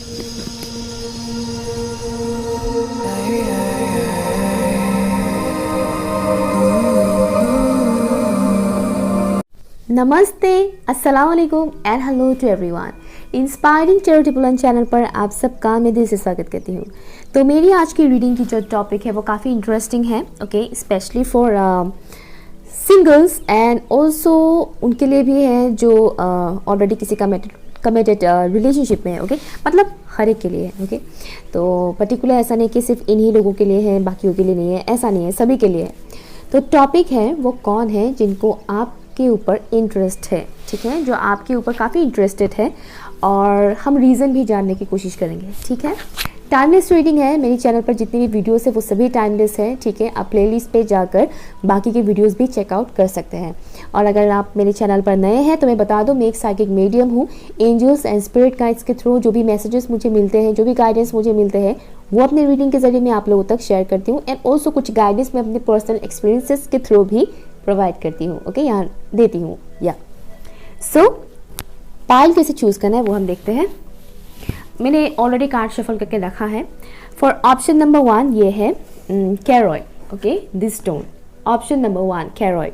नमस्ते, अस्सलाम वालेकुम and hello to everyone. Inspiring charitable channel पर आप सबका मैं दिल से स्वागत करती हूँ। तो मेरी आज की रीडिंग की जो टॉपिक है वो काफ़ी इंटरेस्टिंग है, okay, specially for singles and also उनके लिए भी है जो ऑलरेडी किसी कमिटेड रिलेशनशिप में है, ओके, मतलब हर एक के लिए है, ओके। तो पर्टिकुलर ऐसा नहीं कि सिर्फ इन्हीं लोगों के लिए है, बाकियों के लिए नहीं है, ऐसा नहीं है, सभी के लिए है। तो टॉपिक है वो कौन है जिनको आप के ऊपर इंटरेस्ट है, ठीक है, जो आपके ऊपर काफ़ी इंटरेस्टेड है, और हम रीज़न भी जानने की कोशिश करेंगे, ठीक है। टाइमलेस रीडिंग है, मेरी चैनल पर जितनी भी वीडियोस है वो सभी टाइमलेस है, ठीक है। आप प्लेलिस्ट पे जाकर बाकी के वीडियोस भी चेकआउट कर सकते हैं। और अगर आप मेरे चैनल पर नए हैं तो मैं बता दूं, मैं एक साइकिक मीडियम हूँ। एंजल्स एंड स्पिरिट गाइड्स के थ्रू जो भी मैसेजेस मुझे मिलते हैं, जो भी गाइडेंस मुझे मिलते हैं, वो अपने रीडिंग के जरिए मैं आप लोगों तक शेयर करती हूँ। एंड ऑल्सो कुछ गाइडेंस मैं अपने पर्सनल एक्सपीरियंसेस के थ्रू भी प्रोवाइड करती हूँ, ओके, यहाँ देती हूँ। या सो पाइल कैसे चूज़ करना है वो हम देखते हैं। मैंने ऑलरेडी कार्ड शफल करके रखा है। फॉर ऑप्शन नंबर 1 ये है कैरॉइड, okay, this stone. Option number 1 कैरॉइड,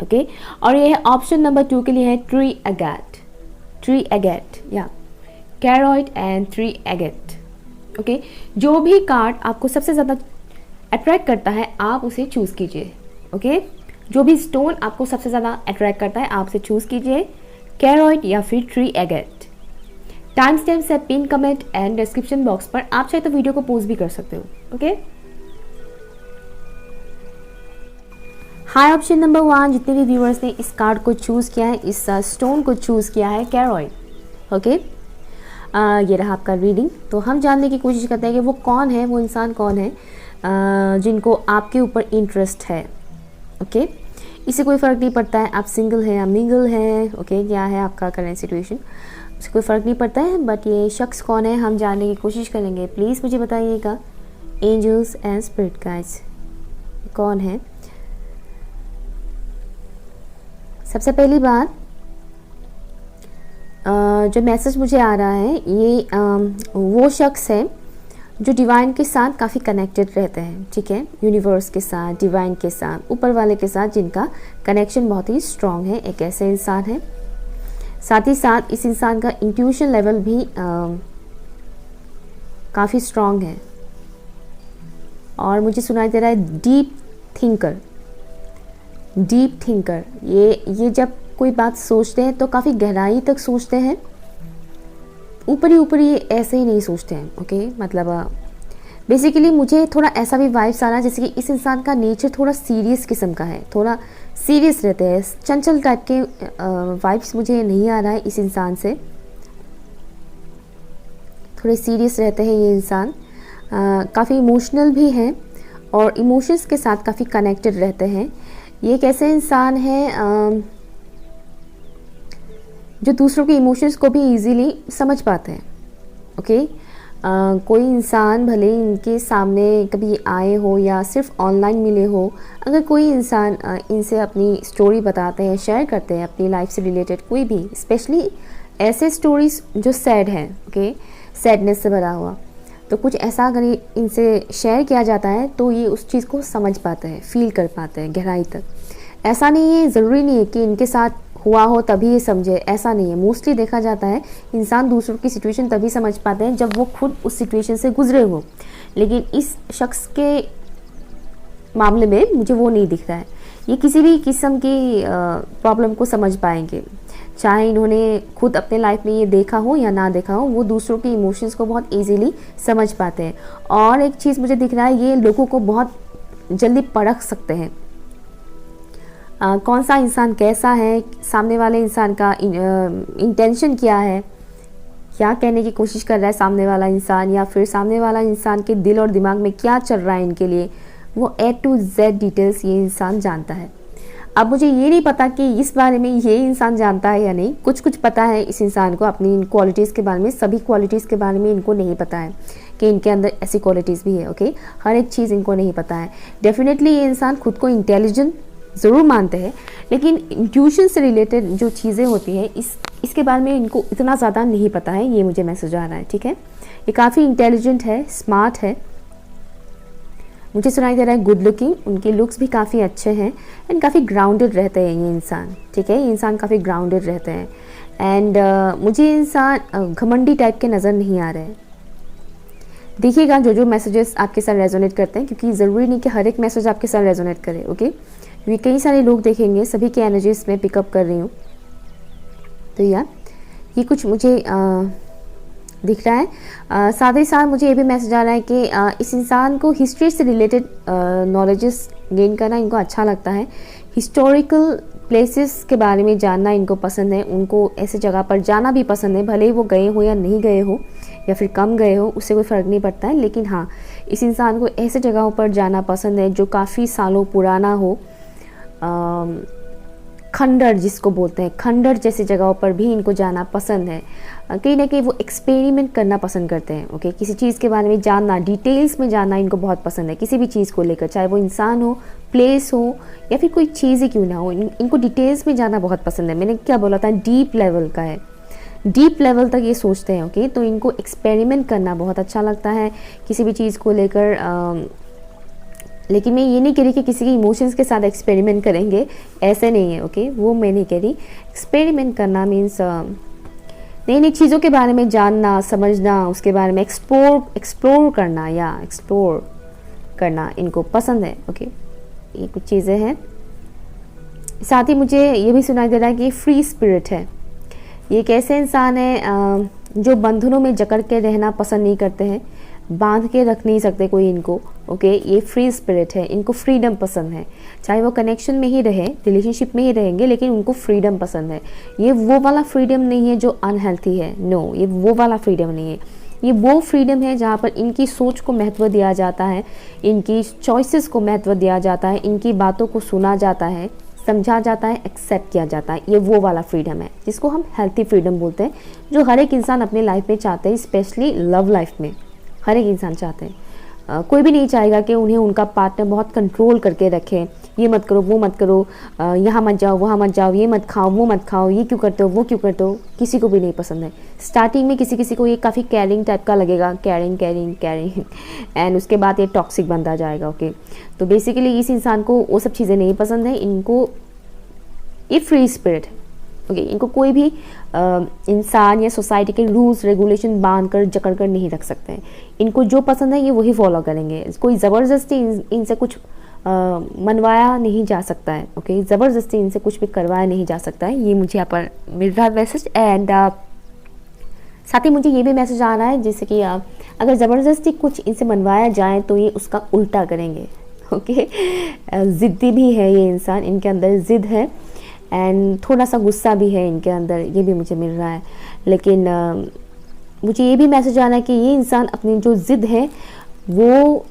ओके। और ये है ऑप्शन नंबर 2 के लिए है ट्री एगेट, ट्री एगेट, या कैरॉइड एंड ट्री एगेट, ओके। जो भी कार्ड आपको सबसे ज़्यादा अट्रैक्ट करता है आप उसे चूज़ कीजिए, ओके। जो भी स्टोन आपको सबसे ज़्यादा अट्रैक्ट करता है आप उसे चूज़ कीजिए, कैरॉइड या फिर ट्री एगेट। टाइम स्टैम्प्स है pin comment and description box पर, आप चाहे तो वीडियो को पॉज भी कर सकते हो, ओके। हाई ऑप्शन नंबर 1 जितने भी व्यूअर्स ने इस कार्ड को चूज़ किया है, इस स्टोन को चूज़ किया है, कैरॉइड, ओके। ये रहा आपका रीडिंग। तो हम जानने की कोशिश करते हैं कि वो कौन है, वो इंसान कौन है जिनको आपके ऊपर इंटरेस्ट है, ओके। इससे कोई फ़र्क नहीं पड़ता है आप सिंगल हैं या मिंगल हैं, ओके, क्या है आपका करंट सिचुएशन, उससे कोई फ़र्क नहीं पड़ता है। बट ये शख्स कौन है हम जानने की कोशिश करेंगे। प्लीज़ मुझे बताइएगा एंजल्स एंड स्पिरिट गाइड्स कौन है। सबसे पहली बात, जो मैसेज मुझे आ रहा है ये वो शख्स है जो डिवाइन के साथ काफ़ी कनेक्टेड रहते हैं, ठीक है, यूनिवर्स के साथ, डिवाइन के साथ, ऊपर वाले के साथ जिनका कनेक्शन बहुत ही स्ट्रॉन्ग है, एक ऐसे इंसान है। साथ ही साथ इस इंसान का इंट्यूशन लेवल भी काफ़ी स्ट्रॉन्ग है, और मुझे सुनाई दे रहा है डीप थिंकर, डीप थिंकर। ये जब कोई बात सोचते हैं तो काफ़ी गहराई तक सोचते हैं, ऊपर ही ऐसे ही नहीं सोचते हैं, ओके। मतलब बेसिकली मुझे थोड़ा ऐसा भी वाइब्स आ रहा है जैसे कि इस इंसान का नेचर थोड़ा सीरियस किस्म का है, थोड़ा सीरियस रहते हैं, चंचल टाइप के वाइब्स मुझे नहीं आ रहा है इस इंसान से। थोड़े सीरियस रहते हैं ये इंसान, काफ़ी इमोशनल भी हैं और इमोशंस के साथ काफ़ी कनेक्टेड रहते हैं। ये एक ऐसे इंसान है जो दूसरों के इमोशंस को भी इजीली समझ पाते हैं, ओके। कोई इंसान भले इनके सामने कभी आए हो या सिर्फ ऑनलाइन मिले हो, अगर कोई इंसान इनसे अपनी स्टोरी बताते हैं, शेयर करते हैं अपनी लाइफ से रिलेटेड कोई भी, स्पेशली ऐसे स्टोरीज जो सैड हैं, ओके, सैडनेस से भरा हुआ, तो कुछ ऐसा अगर इनसे शेयर किया जाता है तो ये उस चीज़ को समझ पाते हैं, फील कर पाते हैं गहराई तक। ऐसा नहीं है, ज़रूरी नहीं है कि इनके साथ हुआ हो तभी ये समझे, ऐसा नहीं है। मोस्टली देखा जाता है इंसान दूसरों की सिचुएशन तभी समझ पाते हैं जब वो खुद उस सिचुएशन से गुजरे हो, लेकिन इस शख्स के मामले में मुझे वो नहीं दिख रहा है। ये किसी भी किस्म की प्रॉब्लम को समझ पाएंगे, चाहे इन्होंने खुद अपने लाइफ में ये देखा हो या ना देखा हो, वो दूसरों के इमोशंस को बहुत ईजीली समझ पाते हैं। और एक चीज़ मुझे दिख रहा है, ये लोगों को बहुत जल्दी परख सकते हैं, कौन सा इंसान कैसा है, सामने वाले इंसान का इंटेंशन क्या है, क्या कहने की कोशिश कर रहा है सामने वाला इंसान, या फिर सामने वाला इंसान के दिल और दिमाग में क्या चल रहा है इनके लिए, वो A to Z डिटेल्स ये इंसान जानता है। अब मुझे ये नहीं पता कि इस बारे में ये इंसान जानता है या नहीं, कुछ पता है इस इंसान को अपनी इन क्वालिटीज़ के बारे में, सभी क्वालिटीज़ के बारे में इनको नहीं पता है कि इनके अंदर ऐसी क्वालिटीज़ भी है, ओके। हर एक चीज़ इनको नहीं पता है। डेफिनेटली ये इंसान खुद को इंटेलिजेंट ज़रूर मानते हैं, लेकिन इंट्यूशन से रिलेटेड जो चीज़ें होती हैं इसके बारे में इनको इतना ज़्यादा नहीं पता है, ये मुझे मैसेज आ रहा है। ठीक है, ये काफ़ी इंटेलिजेंट है, स्मार्ट है, मुझे सुनाई दे रहा है गुड लुकिंग, उनके लुक्स भी काफ़ी अच्छे हैं एंड काफ़ी ग्राउंडेड रहते हैं ये इंसान। ठीक है, ये इंसान काफ़ी ग्राउंडेड रहते हैं एंड मुझे इंसान घमंडी टाइप के नज़र नहीं आ रहे हैं। देखिएगा जो मैसेजेस आपके साथ रेजोनेट करते हैं, क्योंकि ज़रूरी नहीं कि हर एक मैसेज आपके साथ रेजोनेट करे। ओके, क्योंकि कई सारे लोग देखेंगे, सभी के एनर्जीज में पिकअप कर रही हूँ। तो यार ये कुछ मुझे दिख रहा है। साथ ही साथ मुझे ये भी मैसेज आ रहा है कि इस इंसान को हिस्ट्री से रिलेटेड नॉलेजेस गेन करना इनको अच्छा लगता है। हिस्टोरिकल प्लेसेस के बारे में जानना इनको पसंद है, उनको ऐसे जगह पर जाना भी पसंद है, भले ही वो गए हो या नहीं गए हो या फिर कम गए हो, उससे कोई फ़र्क नहीं पड़ता है। लेकिन हाँ, इस इंसान को ऐसे जगहों पर जाना पसंद है जो काफ़ी सालों पुराना हो। खंडर जिसको बोलते हैं, खंडर जैसी जगहों पर भी इनको जाना पसंद है। कहीं ना कहीं वो एक्सपेरिमेंट करना पसंद करते हैं। ओके, किसी चीज़ के बारे में जानना, डिटेल्स में जानना इनको बहुत पसंद है, किसी भी चीज़ को लेकर, चाहे वो इंसान हो, प्लेस हो या फिर कोई चीज़ ही क्यों ना हो, इनको डिटेल्स में जाना बहुत पसंद है। मैंने क्या बोला था, डीप लेवल का है, डीप लेवल तक ये सोचते हैं। ओके, तो इनको एक्सपेरिमेंट करना बहुत अच्छा लगता है किसी भी चीज़ को लेकर। लेकिन मैं ये नहीं कह रही कि किसी के इमोशंस के साथ एक्सपेरिमेंट करेंगे, ऐसे नहीं है। ओके, वो मैं नहीं कह रही। एक्सपेरिमेंट करना मीन्स नई नई चीज़ों के बारे में जानना, समझना, उसके बारे में एक्सप्लोर करना इनको पसंद है। ओके, ये कुछ चीज़ें हैं। साथ ही मुझे ये भी सुनाई दे रहा है कि फ्री स्पिरिट है। ये एक ऐसे इंसान है जो बंधनों में जकड़ के रहना पसंद नहीं करते हैं, बांध के रख नहीं सकते कोई इनको। ओके, ये फ्री स्पिरिट है, इनको फ्रीडम पसंद है, चाहे वो कनेक्शन में ही रहे, रिलेशनशिप में ही रहेंगे, लेकिन उनको फ्रीडम पसंद है। ये वो वाला फ्रीडम नहीं है जो अनहेल्थी है, नो, ये वो वाला फ्रीडम नहीं है। ये वो फ्रीडम है जहाँ पर इनकी सोच को महत्व दिया जाता है, इनकी चॉइसेस को महत्व दिया जाता है, इनकी बातों को सुना जाता है, समझा जाता है, एक्सेप्ट किया जाता है। ये वो वाला फ्रीडम है जिसको हम हेल्थी फ्रीडम बोलते हैं, जो हर एक इंसान अपने लाइफ में चाहते हैं, स्पेशली लव लाइफ में हर एक इंसान चाहते हैं। कोई भी नहीं चाहेगा कि उन्हें उनका पार्टनर बहुत कंट्रोल करके रखे, ये मत करो, वो मत करो, यहाँ मत जाओ, वहाँ मत जाओ, ये मत खाओ, वो मत खाओ, ये क्यों करते हो, वो क्यों करते हो, किसी को भी नहीं पसंद है। स्टार्टिंग में किसी को ये काफ़ी कैरिंग टाइप का लगेगा, कैरिंग एंड उसके बाद ये टॉक्सिक बनता जाएगा। ओके, तो बेसिकली इस इंसान को वो सब चीज़ें नहीं पसंद है, इनको ये फ्री स्पिरिट है। ओके, इनको कोई भी इंसान या सोसाइटी के रूल्स रेगुलेशन बांध कर जकड़ कर नहीं रख सकते हैं। इनको जो पसंद है ये वही फॉलो करेंगे, कोई ज़बरदस्ती इनसे कुछ मनवाया नहीं जा सकता है। ओके, ज़बरदस्ती इनसे कुछ भी करवाया नहीं जा सकता है। ये मुझे यहाँ पर मिल रहा है मैसेज। एंड साथ ही मुझे ये भी मैसेज आ रहा है जैसे कि अगर ज़बरदस्ती कुछ इनसे मनवाया जाए तो ये उसका उल्टा करेंगे। ओके, ज़िद्दी भी है ये इंसान, इनके अंदर ज़िद है एंड थोड़ा सा गुस्सा भी है इनके अंदर, ये भी मुझे मिल रहा है। लेकिन मुझे ये भी मैसेज आ रहा है कि ये इंसान अपनी जो ज़िद है वो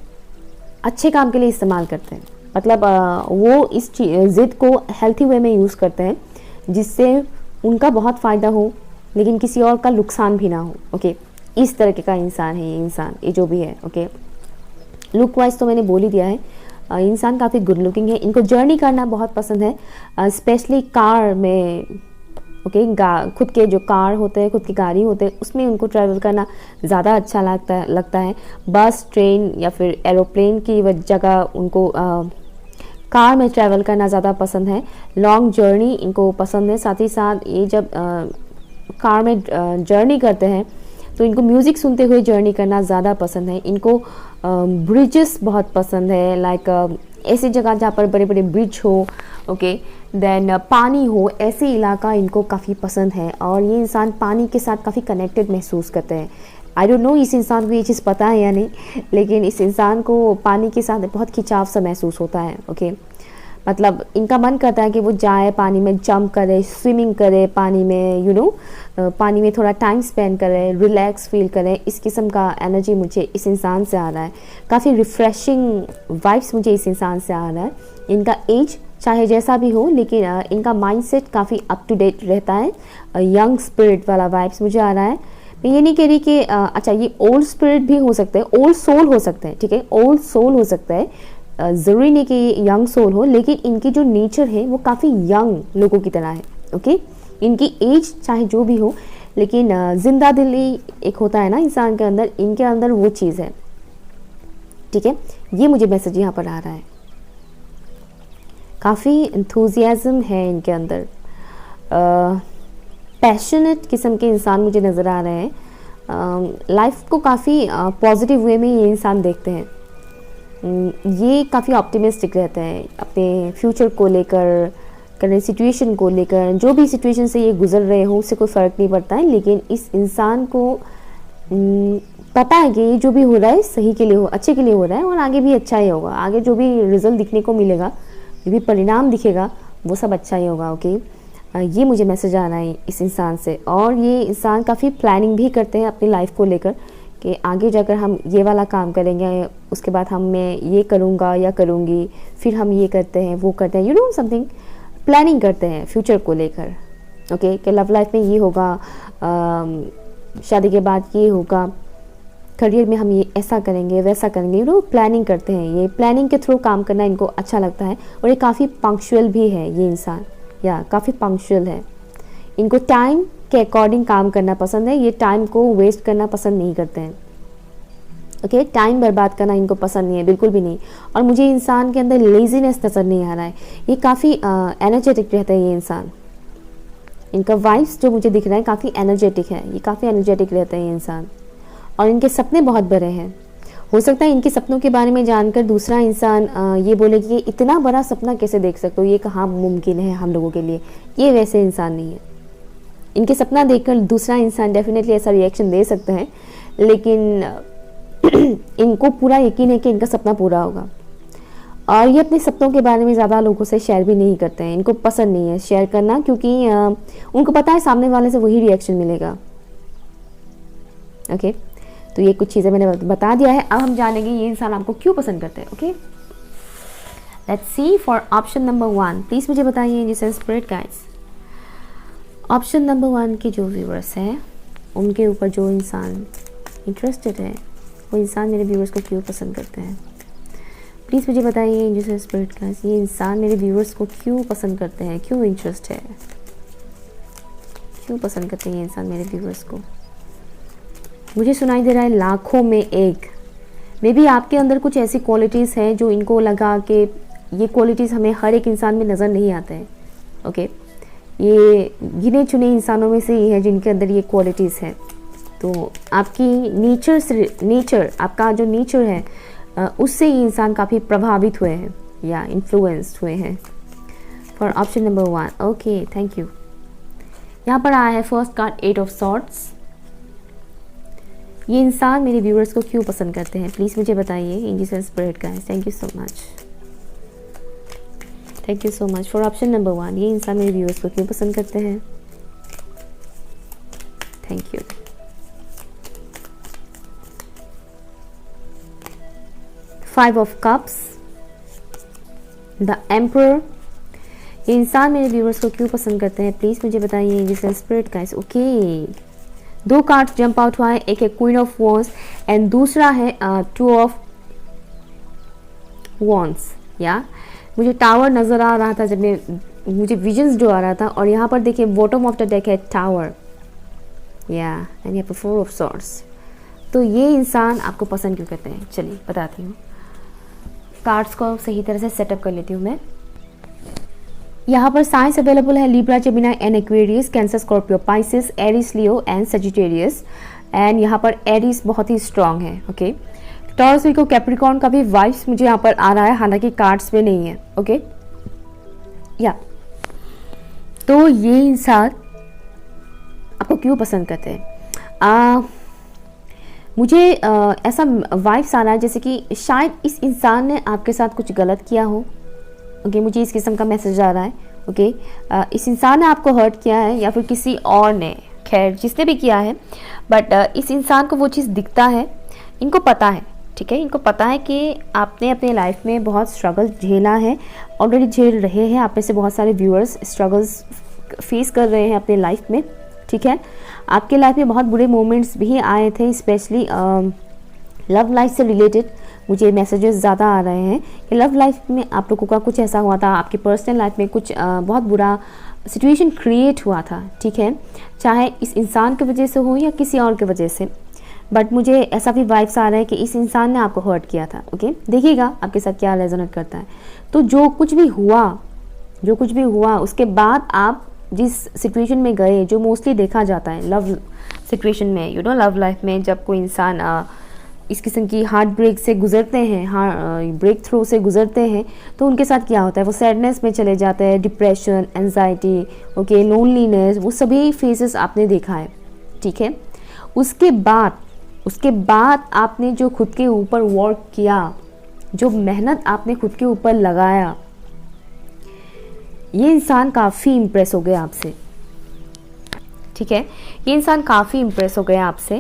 अच्छे काम के लिए इस्तेमाल करते हैं, मतलब वो इस ज़िद को हेल्थी वे में यूज़ करते हैं जिससे उनका बहुत फ़ायदा हो लेकिन किसी और का नुकसान भी ना हो। ओके, इस तरह का इंसान है ये इंसान, ये जो भी है। ओके, लुक वाइज तो मैंने बोल ही दिया है, इंसान काफ़ी गुड लुकिंग है, इनको जर्नी करना बहुत पसंद है, स्पेशली कार में। ओके, खुद के जो कार होते हैं, खुद की गाड़ी होते हैं, उसमें उनको ट्रैवल करना ज़्यादा अच्छा लगता है। बस, ट्रेन या फिर एरोप्लेन की जगह उनको कार में ट्रैवल करना ज़्यादा पसंद है। लॉन्ग जर्नी इनको पसंद है। साथ ही साथ ये जब कार में जर्नी करते हैं तो इनको म्यूज़िक सुनते हुए जर्नी करना ज़्यादा पसंद है। इनको ब्रिजेस बहुत पसंद है, लाइक ऐसी जगह जहाँ पर बड़े बड़े ब्रिज हो। ओके, देन पानी हो, ऐसे इलाका इनको काफ़ी पसंद है और ये इंसान पानी के साथ काफ़ी कनेक्टेड महसूस करते हैं। आई डोंट नो इस इंसान को ये चीज़ पता है या नहीं, लेकिन इस इंसान को पानी के साथ बहुत खिंचाव सा महसूस होता है। ओके, मतलब इनका मन करता है कि वो जाए पानी में, जंप करे, स्विमिंग करे पानी में, पानी में थोड़ा टाइम स्पेंड करे, रिलैक्स फील करे। इस किस्म का एनर्जी मुझे इस इंसान से आ रहा है, काफ़ी रिफ्रेशिंग वाइब्स मुझे इस इंसान से आ रहा है। इनका एज चाहे जैसा भी हो, लेकिन इनका माइंडसेट काफ़ी अप टू डेट रहता है, यंग स्पिरिट वाला वाइब्स मुझे आ रहा है। मैं ये नहीं कह रही कि अच्छा ये ओल्ड स्पिरिट भी हो सकते हैं, ओल्ड सोल हो सकते हैं, ठीक है, ओल्ड सोल हो सकता है, ज़रूरी नहीं कि ये यंग सोल हो, लेकिन इनकी जो नेचर है वो काफ़ी यंग लोगों की तरह है। ओके, इनकी एज चाहे जो भी हो, लेकिन जिंदा दिली एक होता है ना इंसान के अंदर, इनके अंदर वो चीज़ है। ठीक है, ये मुझे मैसेज यहाँ पर आ रहा है। काफ़ी इंथुजियाज्म है इनके अंदर, पैशनेट किस्म के इंसान मुझे नज़र आ रहे हैं। लाइफ को काफ़ी पॉजिटिव वे में ये इंसान देखते हैं। ये काफ़ी ऑप्टिमिस्टिक रहते हैं अपने फ्यूचर को लेकर, करंट सिचुएशन को लेकर। जो भी सिचुएशन से ये गुजर रहे हो उससे कोई फ़र्क नहीं पड़ता है, लेकिन इस इंसान को पता है कि ये जो भी हो रहा है सही के लिए हो, अच्छे के लिए हो रहा है और आगे भी अच्छा ही होगा। आगे जो भी रिजल्ट दिखने को मिलेगा, जो भी परिणाम दिखेगा, वो सब अच्छा ही होगा। ओके, ये मुझे मैसेज आ रहा है इस इंसान से। और ये इंसान काफ़ी प्लानिंग भी करते हैं अपनी लाइफ को लेकर कि आगे जाकर हम ये वाला काम करेंगे, उसके बाद मैं ये करूँगा या करूँगी, फिर हम ये करते हैं वो करते हैं, यू नो समथिंग, प्लानिंग करते हैं फ्यूचर को लेकर। ओके, कि लव लाइफ में ये होगा, शादी के बाद ये होगा, करियर में हम ये ऐसा करेंगे वैसा करेंगे, यू नो प्लानिंग करते हैं। ये प्लानिंग के थ्रू काम करना इनको अच्छा लगता है। और ये काफ़ी पंक्चुअल भी है ये इंसान, या काफ़ी पंक्चुअल है। इनको टाइम के अकॉर्डिंग काम करना पसंद है, ये टाइम को वेस्ट करना पसंद नहीं करते हैं। ओके, टाइम बर्बाद करना इनको पसंद नहीं है, बिल्कुल भी नहीं। और मुझे इंसान के अंदर लेजीनेस नज़र नहीं आ रहा है। ये काफ़ी एनर्जेटिक रहता है ये इंसान। इनका वाइब्स जो मुझे दिख रहा है काफ़ी एनर्जेटिक है, ये काफ़ी एनर्जेटिक रहता है ये इंसान। और इनके सपने बहुत बड़े हैं। हो सकता है इनके सपनों के बारे में जानकर दूसरा इंसान ये बोले कि इतना बड़ा सपना कैसे देख सकते हो, ये कहाँ मुमकिन है हम लोगों के लिए। ये वैसे इंसान नहीं है। इनके सपना देखकर दूसरा इंसान डेफिनेटली ऐसा रिएक्शन दे सकता है, लेकिन इनको पूरा यकीन है कि इनका सपना पूरा होगा। और ये अपने सपनों के बारे में ज़्यादा लोगों से शेयर भी नहीं करते हैं, इनको पसंद नहीं है शेयर करना, क्योंकि उनको पता है सामने वाले से वही रिएक्शन मिलेगा। ओके, तो ये कुछ चीज़ें मैंने बता दिया है। अब हम जानेंगे ये इंसान आपको क्यों पसंद करते हैं। Okay, let's see for option number 1। Please मुझे बताइए जिसे स्पिरिट गाइड्स, ऑप्शन नंबर 1 के जो व्यूअर्स हैं उनके ऊपर जो इंसान इंटरेस्टेड है, वो इंसान मेरे व्यूअर्स को क्यों पसंद करते हैं। प्लीज़ मुझे बताइए जिसे स्पिरिट गाइड्स, ये इंसान मेरे व्यूअर्स को क्यों पसंद करते हैं, क्यों इंटरेस्ट है, क्यों पसंद करते हैं ये इंसान मेरे व्यूअर्स को। मुझे सुनाई दे रहा है लाखों में एक। मे बी आपके अंदर कुछ ऐसी क्वालिटीज़ हैं जो इनको लगा कि ये क्वालिटीज़ हमें हर एक इंसान में नज़र नहीं आते हैं। ओके, ये गिने चुने इंसानों में से ही है जिनके अंदर ये क्वालिटीज़ हैं। तो आपकी नेचर आपका जो नेचर है उससे ये इंसान काफ़ी प्रभावित हुए हैं या इन्फ्लुएंस्ड हुए हैं। For option number 1। Okay, thank you. यहाँ पर आया है फर्स्ट कार्ड 8 ऑफ सॉर्ड्स। ये इंसान मेरे व्यूअर्स को क्यों पसंद करते हैं, प्लीज़ मुझे बताइए इन Jesus spirit guys. Thank you so much, thank you so much for option number 1। ये इंसान मेरे व्यूअर्स को क्यों पसंद करते हैं, thank you. Five of cups, the emperor. ये इंसान मेरे व्यूअर्स को क्यों पसंद करते हैं, प्लीज़ मुझे बताइए इन Jesus spirit guys. Okay, 2 card jump out हुआ है, एक है क्वीन ऑफ वॉन्स एंड दूसरा है 2 ऑफ वॉन्स। या मुझे टावर नज़र आ रहा था जब मुझे विजन्स जो आ रहा था। और यहाँ पर देखिए बॉटम ऑफ द डेक है टावर, या एंड यहाँ पर 4 ऑफ सॉर्ड्स। तो ये इंसान आपको पसंद क्यों करते हैं, चलिए बताती हूँ। कार्ड्स को सही तरह से सेटअप कर लेती हूँ मैं। यहाँ पर साइंस अवेलेबल है Libra, Gemini and Aquarius, Cancer, Scorpio, Pisces, Aries, Leo and Sagittarius. And यहाँ पर एरिस बहुत ही स्ट्रांग है। ओके, टॉरस, वीको, कैप्रिकॉर्न का भी वाइब्स मुझे यहाँ पर आ रहा है, हालांकि कार्ड्स में नहीं है। ओके, या तो ये इंसान आपको क्यों पसंद करते हैं। मुझे ऐसा वाइब्स आ रहा है जैसे कि शायद इस इंसान ने आपके साथ कुछ गलत किया हो। ओके, मुझे इस किस्म का मैसेज आ रहा है। ओके, इस इंसान ने आपको हर्ट किया है या फिर किसी और ने, खैर जिसने भी किया है, बट इस इंसान को वो चीज़ दिखता है, इनको पता है। ठीक है, इनको पता है कि आपने अपने लाइफ में बहुत स्ट्रगल झेला है, ऑलरेडी झेल रहे हैं। आप में से बहुत सारे व्यूअर्स स्ट्रगल्स फेस कर रहे हैं अपने लाइफ में। ठीक है, आपके लाइफ में बहुत बुरे मोमेंट्स भी आए थे, स्पेशली लव लाइफ से रिलेटेड मुझे मैसेजेस ज़्यादा आ रहे हैं कि लव लाइफ में आप लोगों का कुछ ऐसा हुआ था, आपकी पर्सनल लाइफ में कुछ बहुत बुरा सिचुएशन क्रिएट हुआ था, ठीक है, चाहे इस इंसान की वजह से हो या किसी और की वजह से, बट मुझे ऐसा भी वाइब्स आ रहा है कि इस इंसान ने आपको हर्ट किया था। ओके, देखिएगा आपके साथ क्या रेजोनेट करता है। तो जो कुछ भी हुआ उसके बाद आप जिस सिचुएशन में गए, जो मोस्टली देखा जाता है लव सिचुएशन में, लव लाइफ में, जब कोई इंसान इस किस्म की हार्ट ब्रेक से गुजरते हैं, ब्रेक थ्रू से गुजरते हैं, तो उनके साथ क्या होता है, वो सैडनेस में चले जाते हैं, डिप्रेशन, एंजाइटी, ओके, लोनलीनेस, वो सभी फेसेस आपने देखा है, ठीक है। उसके बाद आपने जो खुद के ऊपर वर्क किया, जो मेहनत आपने खुद के ऊपर लगाया, ये इंसान काफ़ी इम्प्रेस हो गया आपसे, ठीक है, ये इंसान काफ़ी इम्प्रेस हो गया आपसे।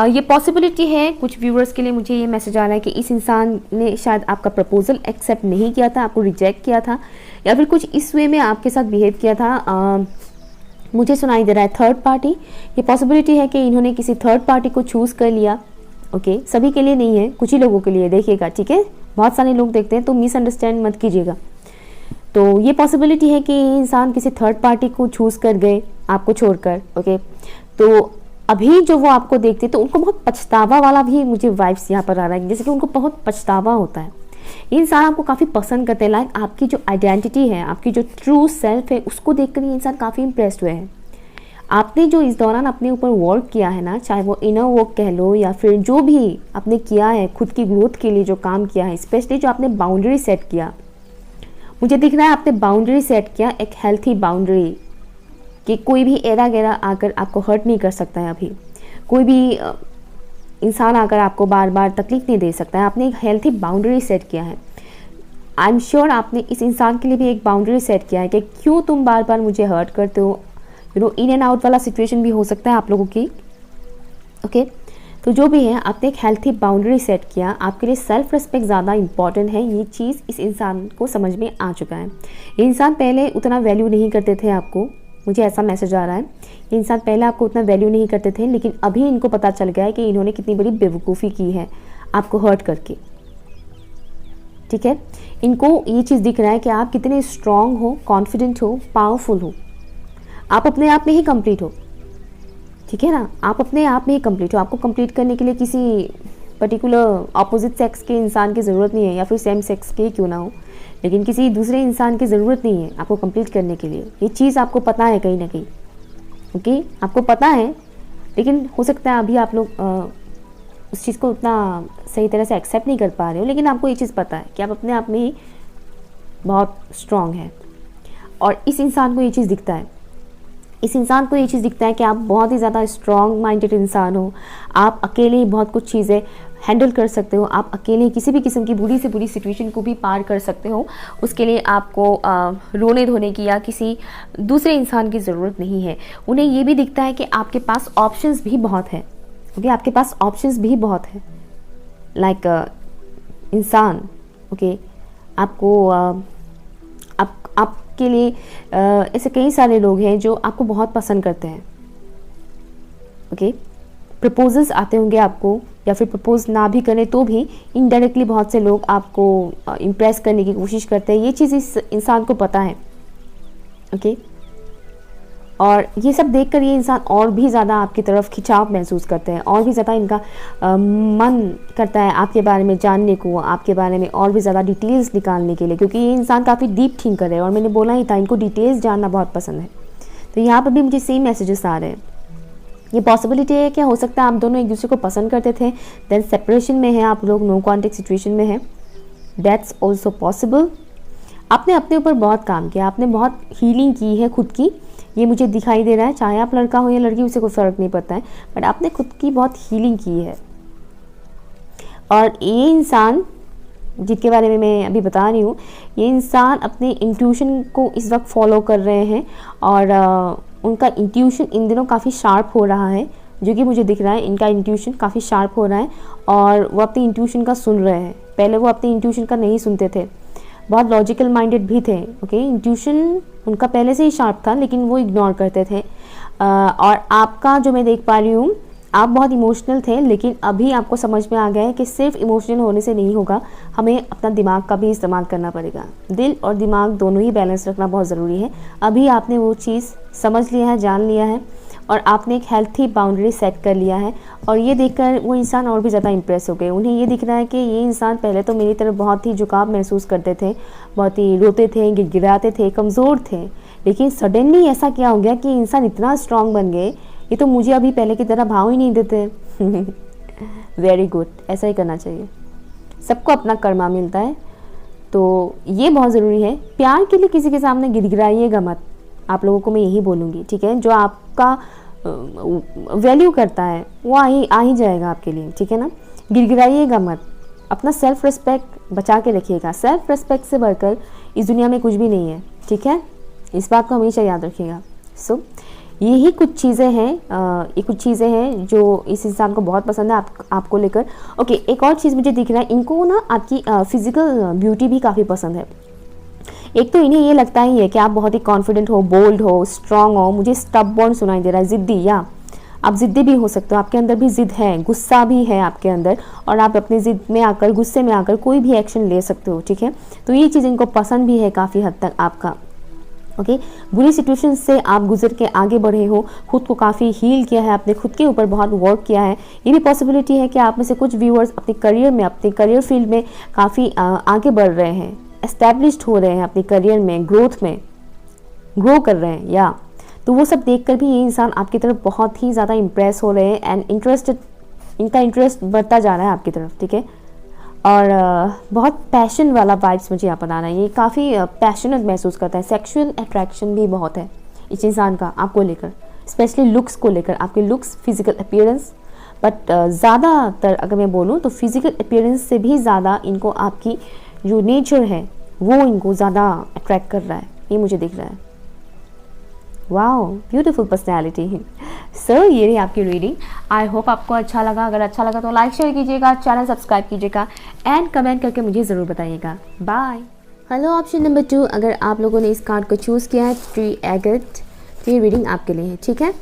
ये पॉसिबिलिटी है कुछ व्यूअर्स के लिए, मुझे ये मैसेज आ रहा है कि इस इंसान ने शायद आपका प्रपोजल एक्सेप्ट नहीं किया था, आपको रिजेक्ट किया था, या फिर कुछ इस वे में आपके साथ बिहेव किया था। मुझे सुनाई दे रहा है थर्ड पार्टी। ये पॉसिबिलिटी है कि इन्होंने किसी थर्ड पार्टी को चूज़ कर लिया। ओके, सभी के लिए नहीं है, कुछ ही लोगों के लिए, देखिएगा, ठीक है, बहुत सारे लोग देखते हैं तो मिसअंडरस्टैंड मत कीजिएगा। तो ये पॉसिबिलिटी है कि इंसान किसी थर्ड पार्टी को चूज़ कर गए आपको छोड़कर। ओके, तो अभी जो वो आपको देखते तो उनको बहुत पछतावा वाला भी मुझे वाइब्स यहाँ पर आ रहा है, जैसे कि उनको बहुत पछतावा होता है। ये इंसान आपको काफ़ी पसंद करते हैं, लाइक आपकी जो आइडेंटिटी है, आपकी जो ट्रू सेल्फ है, उसको देखकर ये इंसान काफ़ी इम्प्रेस्ड हुए हैं। आपने जो इस दौरान अपने ऊपर वर्क किया है ना, चाहे वो इनर वर्क कह लो या फिर जो भी आपने किया है खुद की ग्रोथ के लिए, जो काम किया है, स्पेशली जो आपने बाउंड्री सेट किया, मुझे दिख रहा है आपने बाउंड्री सेट किया, एक हेल्थी बाउंड्री, कि कोई भी एरा गैरा आकर आपको हर्ट नहीं कर सकता है। अभी कोई भी इंसान आकर आपको बार बार तकलीफ नहीं दे सकता है। आपने एक हेल्थी बाउंड्री सेट किया है। आई एम श्योर आपने इस इंसान के लिए भी एक बाउंड्री सेट किया है कि क्यों तुम बार बार मुझे हर्ट करते हो। इन एंड आउट वाला सिचुएशन भी हो सकता है आप लोगों की। ओके, तो जो भी है, आपने एक हेल्थी बाउंड्री सेट किया। आपके लिए सेल्फ रिस्पेक्ट ज़्यादा इंपॉर्टेंट है, ये चीज़ इस इंसान को समझ में आ चुका है। ये इंसान पहले उतना वैल्यू नहीं करते थे आपको, मुझे ऐसा मैसेज आ रहा है। ये इंसान पहले आपको उतना वैल्यू नहीं करते थे, लेकिन अभी इनको पता चल गया है कि इन्होंने कितनी बड़ी बेवकूफ़ी की है आपको हर्ट करके, ठीक है। इनको ये चीज़ दिख रहा है कि आप कितने स्ट्रांग हो, कॉन्फिडेंट हो, पावरफुल हो, आप अपने आप में ही कंप्लीट हो, ठीक है ना, आप अपने आप में ही कंप्लीट हो। आपको कंप्लीट करने के लिए किसी पर्टिकुलर ऑपोजिट सेक्स के इंसान की ज़रूरत नहीं है, या फिर सेम सेक्स के क्यों ना हो, लेकिन किसी दूसरे इंसान की ज़रूरत नहीं है आपको कंप्लीट करने के लिए। ये चीज़ आपको पता है कहीं ना कहीं, ओके, आपको पता है, लेकिन हो सकता है अभी आप लोग उस चीज़ को उतना सही तरह से एक्सेप्ट नहीं कर पा रहे हो, लेकिन आपको ये चीज़ पता है कि आप अपने आप में ही बहुत स्ट्रांग है। और इस इंसान को ये चीज़ दिखता है, इस इंसान को ये चीज़ दिखता है कि आप बहुत ही ज़्यादा स्ट्रॉन्ग माइंडेड इंसान हो। आप अकेले ही बहुत कुछ चीज़ें हैंडल कर सकते हो, आप अकेले किसी भी किस्म की बुरी से बुरी सिचुएशन को भी पार कर सकते हो। उसके लिए आपको रोने धोने की या किसी दूसरे इंसान की ज़रूरत नहीं है। उन्हें ये भी दिखता है कि आपके पास ऑप्शंस भी बहुत है, ओके, आपके पास ऑप्शंस भी बहुत है, लाइक इंसान, ओके, आपको आपके लिए ऐसे कई सारे लोग हैं जो आपको बहुत पसंद करते हैं, ओके। प्रपोजल्स आते होंगे आपको, या फिर प्रपोज ना भी करें तो भी इनडायरेक्टली बहुत से लोग आपको इम्प्रेस करने की कोशिश करते हैं। ये चीज़ इस इंसान को पता है, ओके। और ये सब देखकर ये इंसान और भी ज़्यादा आपकी तरफ खिंचाव महसूस करते हैं, और भी ज़्यादा इनका मन करता है आपके बारे में जानने को, आपके बारे में और भी ज़्यादा डिटेल्स निकालने के लिए, क्योंकि ये इंसान काफ़ी डीप थिंकर है। और मैंने बोला ही था, इनको डिटेल्स जानना बहुत पसंद है। तो यहाँ पर भी मुझे सेम मैसेजेस आ रहे हैं। ये पॉसिबिलिटी है, क्या हो सकता है आप दोनों एक दूसरे को पसंद करते थे, देन सेपरेशन में है, आप लोग नो कॉन्टेक्ट सिचुएशन में है, दैट्स ऑल्सो पॉसिबल। आपने अपने ऊपर बहुत काम किया, आपने बहुत हीलिंग की है खुद की, ये मुझे दिखाई दे रहा है। चाहे आप लड़का हो या लड़की, उसे कोई फ़र्क नहीं पड़ता है, बट आपने खुद की बहुत हीलिंग की है। और ये इंसान जिसके बारे में मैं अभी बता रही हूँ, ये इंसान अपने इंट्यूशन को इस वक्त फॉलो कर रहे हैं, और उनका इंट्यूशन इन दिनों काफ़ी शार्प हो रहा है, जो कि मुझे दिख रहा है। इनका इंट्यूशन काफ़ी शार्प हो रहा है, और वो अपने इंट्यूशन का सुन रहे हैं। पहले वो अपने इंट्यूशन का नहीं सुनते थे, बहुत लॉजिकल माइंडेड भी थे, ओके। इंट्यूशन उनका पहले से ही शार्प था, लेकिन वो इग्नोर करते थे। और आपका जो मैं देख पा रही हूँ, आप बहुत इमोशनल थे, लेकिन अभी आपको समझ में आ गया है कि सिर्फ इमोशनल होने से नहीं होगा, हमें अपना दिमाग का भी इस्तेमाल करना पड़ेगा। दिल और दिमाग दोनों ही बैलेंस रखना बहुत ज़रूरी है। अभी आपने वो चीज़ समझ लिया है, जान लिया है, और आपने एक हेल्थी बाउंड्री सेट कर लिया है। और ये देखकर वो इंसान और भी ज़्यादा इम्प्रेस हो गए। उन्हें ये दिख रहा है कि ये इंसान पहले तो मेरी तरफ बहुत ही झुकाव महसूस करते थे, बहुत ही रोते थे, गिड़गिड़ाते थे, कमज़ोर थे, लेकिन सडनली ऐसा क्या हो गया कि इंसान इतना स्ट्रांग बन गए, ये तो मुझे अभी पहले की तरह भाव ही नहीं देते। वेरी गुड, ऐसा ही करना चाहिए। सबको अपना कर्मा मिलता है, तो ये बहुत ज़रूरी है। प्यार के लिए किसी के सामने गिड़गिड़ाइएगा मत, आप लोगों को मैं यही बोलूँगी, ठीक है। जो आपका वैल्यू करता है वो आ ही जाएगा आपके लिए, ठीक है ना। गिड़गिड़ाइएगा मत, अपना सेल्फ रिस्पेक्ट बचा के रखिएगा। सेल्फ रिस्पेक्ट से बढ़कर इस दुनिया में कुछ भी नहीं है, ठीक है। इस बात को हमेशा याद रखिएगा। सो यही कुछ चीज़ें हैं, ये कुछ चीज़ें हैं जो इस इंसान को बहुत पसंद है आपको लेकर। ओके, एक और चीज़ मुझे दिख रहा है, इनको ना आपकी फिजिकल ब्यूटी भी काफ़ी पसंद है। एक तो इन्हें ये लगता ही है कि आप बहुत ही कॉन्फिडेंट हो, बोल्ड हो, स्ट्रांग हो। मुझे स्टबबॉर्न सुनाई दे रहा है, ज़िद्दी, या आप ज़िद्दी भी हो सकते हो, आपके अंदर भी ज़िद है, गुस्सा भी है आपके अंदर, और आप अपनी ज़िद में आकर, गुस्से में आकर कोई भी एक्शन ले सकते हो, ठीक है। तो ये चीज़ इनको पसंद भी है काफ़ी हद तक आपका। ओके, बुरी सिचुएशन से आप गुजर के आगे बढ़े हो, खुद को काफ़ी हील किया है, आपने खुद के ऊपर बहुत वर्क किया है। ये भी पॉसिबिलिटी है कि आप में से कुछ व्यूअर्स अपने करियर में, अपने करियर फील्ड में काफ़ी आगे बढ़ रहे हैं, एस्टैब्लिश्ड हो रहे हैं अपने करियर में, ग्रोथ में ग्रो कर रहे हैं, या तो वो सब देखकर भी ये इंसान आपकी तरफ बहुत ही ज़्यादा इम्प्रेस हो रहे हैं, एंड इनका इंटरेस्ट बढ़ता जा रहा है आपकी तरफ, ठीक है। और बहुत पैशन वाला वाइब्स मुझे यहाँ पर आ रहा है। ये काफ़ी पैशनेट महसूस करता है, सेक्सुअल अट्रैक्शन भी बहुत है इस इंसान का आपको लेकर, स्पेशली लुक्स को लेकर, आपके लुक्स, फिजिकल अपीयरेंस। बट ज़्यादातर अगर मैं बोलूँ तो फिजिकल अपीयरेंस से भी ज़्यादा इनको आपकी जो नेचर है वो इनको ज़्यादा अट्रैक्ट कर रहा है, ये मुझे दिख रहा है। वाओ, ब्यूटीफुल पर्सनैलिटी है सर। ये रही आपकी रीडिंग। आई होप आपको अच्छा लगा। अगर अच्छा लगा तो लाइक शेयर कीजिएगा, चैनल सब्सक्राइब कीजिएगा, एंड कमेंट करके मुझे ज़रूर बताइएगा। बाय। हेलो, ऑप्शन नंबर 2, अगर आप लोगों ने इस कार्ड को चूज़ किया है, 3 एगेट, तो ये रीडिंग आपके लिए है, ठीक है।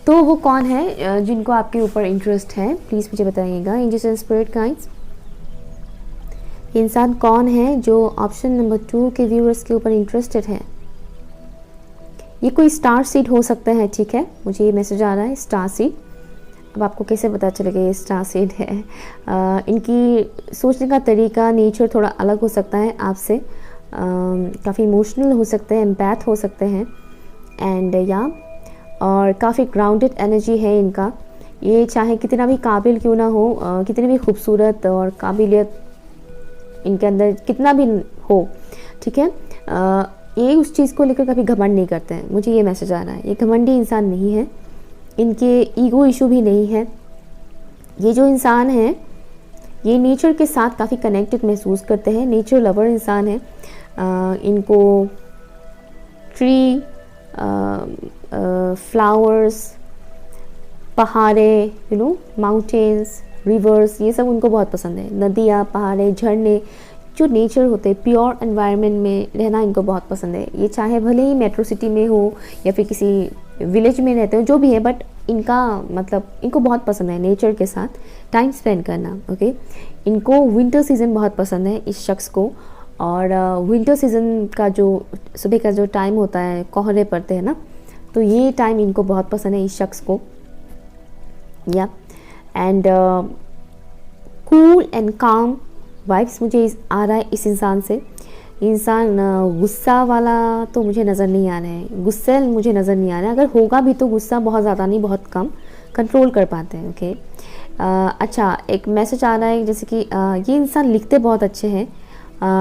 तो वो कौन है जिनको आपके ऊपर इंटरेस्ट है, प्लीज़ मुझे बताइएगा। एंजल्स एंड स्पिरिट गाइड्स, इंसान कौन है जो ऑप्शन नंबर 2 के व्यूअर्स के ऊपर इंटरेस्टेड है। ये कोई स्टार सीड हो सकता है, ठीक है। मुझे ये मैसेज आ रहा है, स्टार सीड। अब आपको कैसे पता चलेगा ये स्टार सीड है। इनकी सोचने का तरीका, नेचर थोड़ा अलग हो सकता है आपसे, काफ़ी इमोशनल हो सकते हैं, एम्पैथ हो सकते हैं, एंड या और काफ़ी ग्राउंडेड एनर्जी है इनका। ये चाहे कितना भी काबिल क्यों ना हो, कितनी भी खूबसूरत और काबिलियत इनके अंदर कितना भी हो, ठीक है, ये उस चीज़ को लेकर कभी घमंड नहीं करते हैं। मुझे ये मैसेज आ रहा है, ये घमंडी इंसान नहीं है, इनके ईगो इशू भी नहीं है। ये जो इंसान है ये नेचर के साथ काफ़ी कनेक्टेड महसूस करते हैं, नेचर लवर इंसान है। इनको ट्री, फ्लावर्स, पहाड़े, माउंटेन्स, रिवर्स, ये सब उनको बहुत पसंद है। नदियाँ, पहाड़े, झरने, जो नेचर होते हैं, प्योर एनवायरनमेंट में रहना इनको बहुत पसंद है। ये चाहे भले ही मेट्रो सिटी में हो या फिर किसी विलेज में रहते हो, जो भी है, बट इनका मतलब इनको बहुत पसंद है नेचर के साथ टाइम स्पेंड करना। ओके, इनको विंटर सीज़न बहुत पसंद है इस शख्स को, और विंटर सीज़न का जो सुबह का जो टाइम होता है, कोहरे पड़ते हैं ना, तो ये टाइम इनको बहुत पसंद है इस शख्स को, या एंड कूल एंड काम वाइब्स मुझे आ रहा है इस इंसान से। इंसान गुस्सा वाला तो मुझे नज़र नहीं आ रहा है, गुस्से मुझे नज़र नहीं आ रहा है। अगर होगा भी तो गुस्सा बहुत ज़्यादा नहीं, बहुत कम कंट्रोल कर पाते हैं। ओके, अच्छा, एक मैसेज आ रहा है जैसे कि ये इंसान लिखते बहुत अच्छे हैं।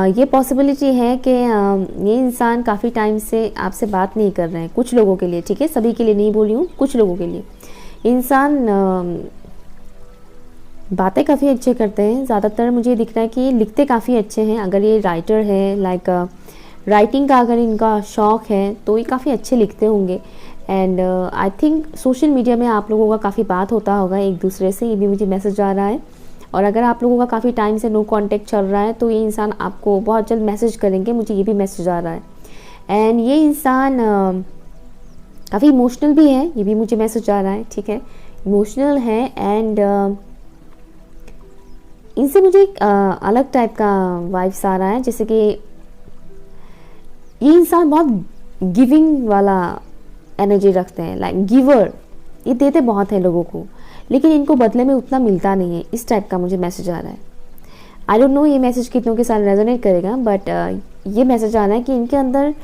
ये पॉसिबिलिटी है कि ये इंसान काफ़ी टाइम से आपसे बात नहीं कर रहे हैं, कुछ लोगों के लिए, ठीक है, सभी के लिए नहीं बोली हूँ, कुछ लोगों के लिए। इंसान बातें काफ़ी अच्छे करते हैं, ज़्यादातर मुझे दिख रहा है कि ये लिखते काफ़ी अच्छे हैं। अगर ये राइटर है, लाइक राइटिंग का अगर इनका शौक़ है तो ये काफ़ी अच्छे लिखते होंगे। And I think social media में आप लोगों का काफ़ी बात होता होगा एक दूसरे से, ये भी मुझे मैसेज आ रहा है। और अगर आप लोगों का काफ़ी टाइम से नो कांटेक्ट चल रहा है तो ये इंसान आपको बहुत जल्द मैसेज करेंगे, मुझे ये भी मैसेज आ रहा है। एंड ये इंसान काफ़ी इमोशनल भी है, ये भी मुझे मैसेज आ रहा है, ठीक है। इमोशनल हैं एंड इनसे मुझे एक अलग टाइप का वाइब्स आ रहा है, जैसे कि ये इंसान बहुत गिविंग वाला एनर्जी रखते हैं, लाइक गिवर। ये देते बहुत है लोगों को, लेकिन इनको बदले में उतना मिलता नहीं है, इस टाइप का मुझे मैसेज आ रहा है। आई डोंट नो ये मैसेज कितनों के साथ रेजोनेट करेगा, बट ये मैसेज आ रहा है कि इनके अंदर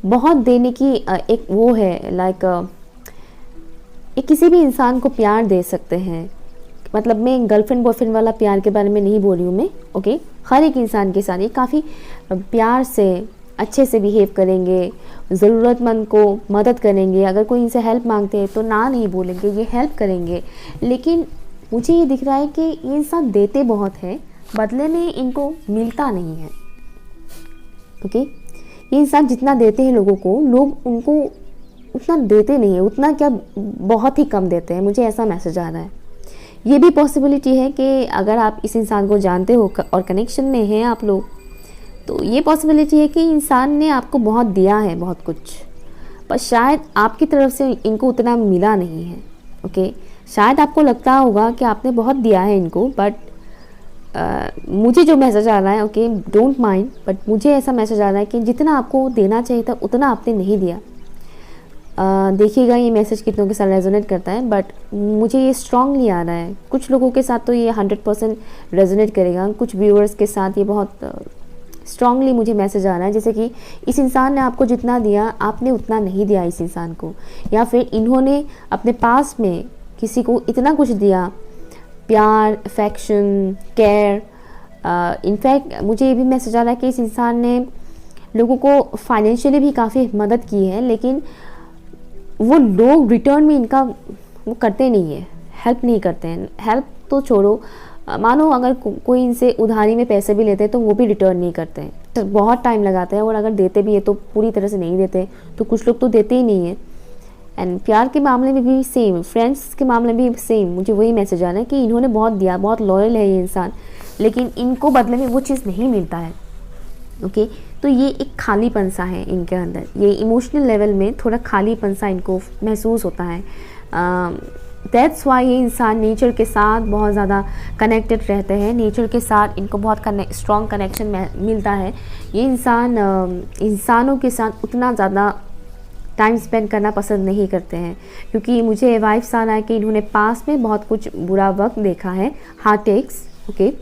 बहुत देने की एक वो है, लाइक ये किसी भी इंसान को प्यार दे सकते हैं। मतलब मैं गर्लफ्रेंड बॉयफ्रेंड वाला प्यार के बारे में नहीं बोल रही हूँ मैं, ओके। हर एक इंसान के साथ ये काफ़ी प्यार से अच्छे से बिहेव करेंगे, ज़रूरतमंद को मदद करेंगे, अगर कोई इनसे हेल्प मांगते हैं तो ना नहीं बोलेंगे, ये हेल्प करेंगे। लेकिन मुझे ये दिख रहा है कि ये इंसान देते बहुत है, बदले में इनको मिलता नहीं है, ओके। ये इंसान जितना देते हैं लोगों को, लोग उनको उतना देते नहीं है, उतना क्या बहुत ही कम देते हैं। मुझे ऐसा मैसेज आ रहा है। ये भी पॉसिबिलिटी है कि अगर आप इस इंसान को जानते हो और कनेक्शन में हैं आप लोग, तो ये पॉसिबिलिटी है कि इंसान ने आपको बहुत दिया है, बहुत कुछ, पर शायद आपकी तरफ से इनको उतना मिला नहीं है, ओके। शायद आपको लगता होगा कि आपने बहुत दिया है इनको, बट मुझे जो मैसेज आ रहा है, ओके, डोंट माइंड, बट मुझे ऐसा मैसेज आ रहा है कि जितना आपको देना चाहिए था उतना आपने नहीं दिया। देखिएगा ये मैसेज कितनों के साथ रेजोनेट करता है, बट मुझे ये स्ट्रांगली आ रहा है। कुछ लोगों के साथ तो ये 100% रेजोनेट करेगा, कुछ व्यूअर्स के साथ ये बहुत स्ट्रांगली मुझे मैसेज आ रहा है, जैसे कि इस इंसान ने आपको जितना दिया आपने उतना नहीं दिया इस इंसान को, या फिर इन्होंने अपने पास में किसी को इतना कुछ दिया, प्यार, अफेक्शन, केयर। इनफैक्ट मुझे ये भी मैसेज आ रहा है कि इस इंसान ने लोगों को फाइनेंशियली भी काफ़ी मदद की है, लेकिन वो लोग रिटर्न में इनका वो करते नहीं है, हेल्प नहीं करते हैं। हेल्प तो छोड़ो, मानो अगर कोई इनसे उधारी में पैसे भी लेते हैं तो वो भी रिटर्न नहीं करते हैं, तो बहुत टाइम लगाते हैं, और अगर देते भी है तो पूरी तरह से नहीं देते। तो कुछ लोग तो देते ही नहीं है। एंड प्यार के मामले में भी सेम, फ्रेंड्स के मामले में भी सेम, मुझे वही मैसेज आ रहा है कि इन्होंने बहुत दिया, बहुत लॉयल है ये इंसान, लेकिन इनको बदले में वो चीज़ नहीं मिलता है, ओके। तो ये एक खालीपन सा है इनके अंदर, ये इमोशनल लेवल में थोड़ा खालीपन सा इनको महसूस होता है। दैट्स वाई ये इंसान नेचर के साथ बहुत ज़्यादा कनेक्टेड रहते हैं, नेचर के साथ इनको बहुत स्ट्रॉन्ग कनेक्शन मिलता है। ये इंसान इंसानों के साथ उतना ज़्यादा टाइम स्पेंड करना पसंद नहीं करते हैं, क्योंकि मुझे वाइब्स आ रहा है कि इन्होंने पास में बहुत कुछ बुरा वक्त देखा है, heartaches, okay,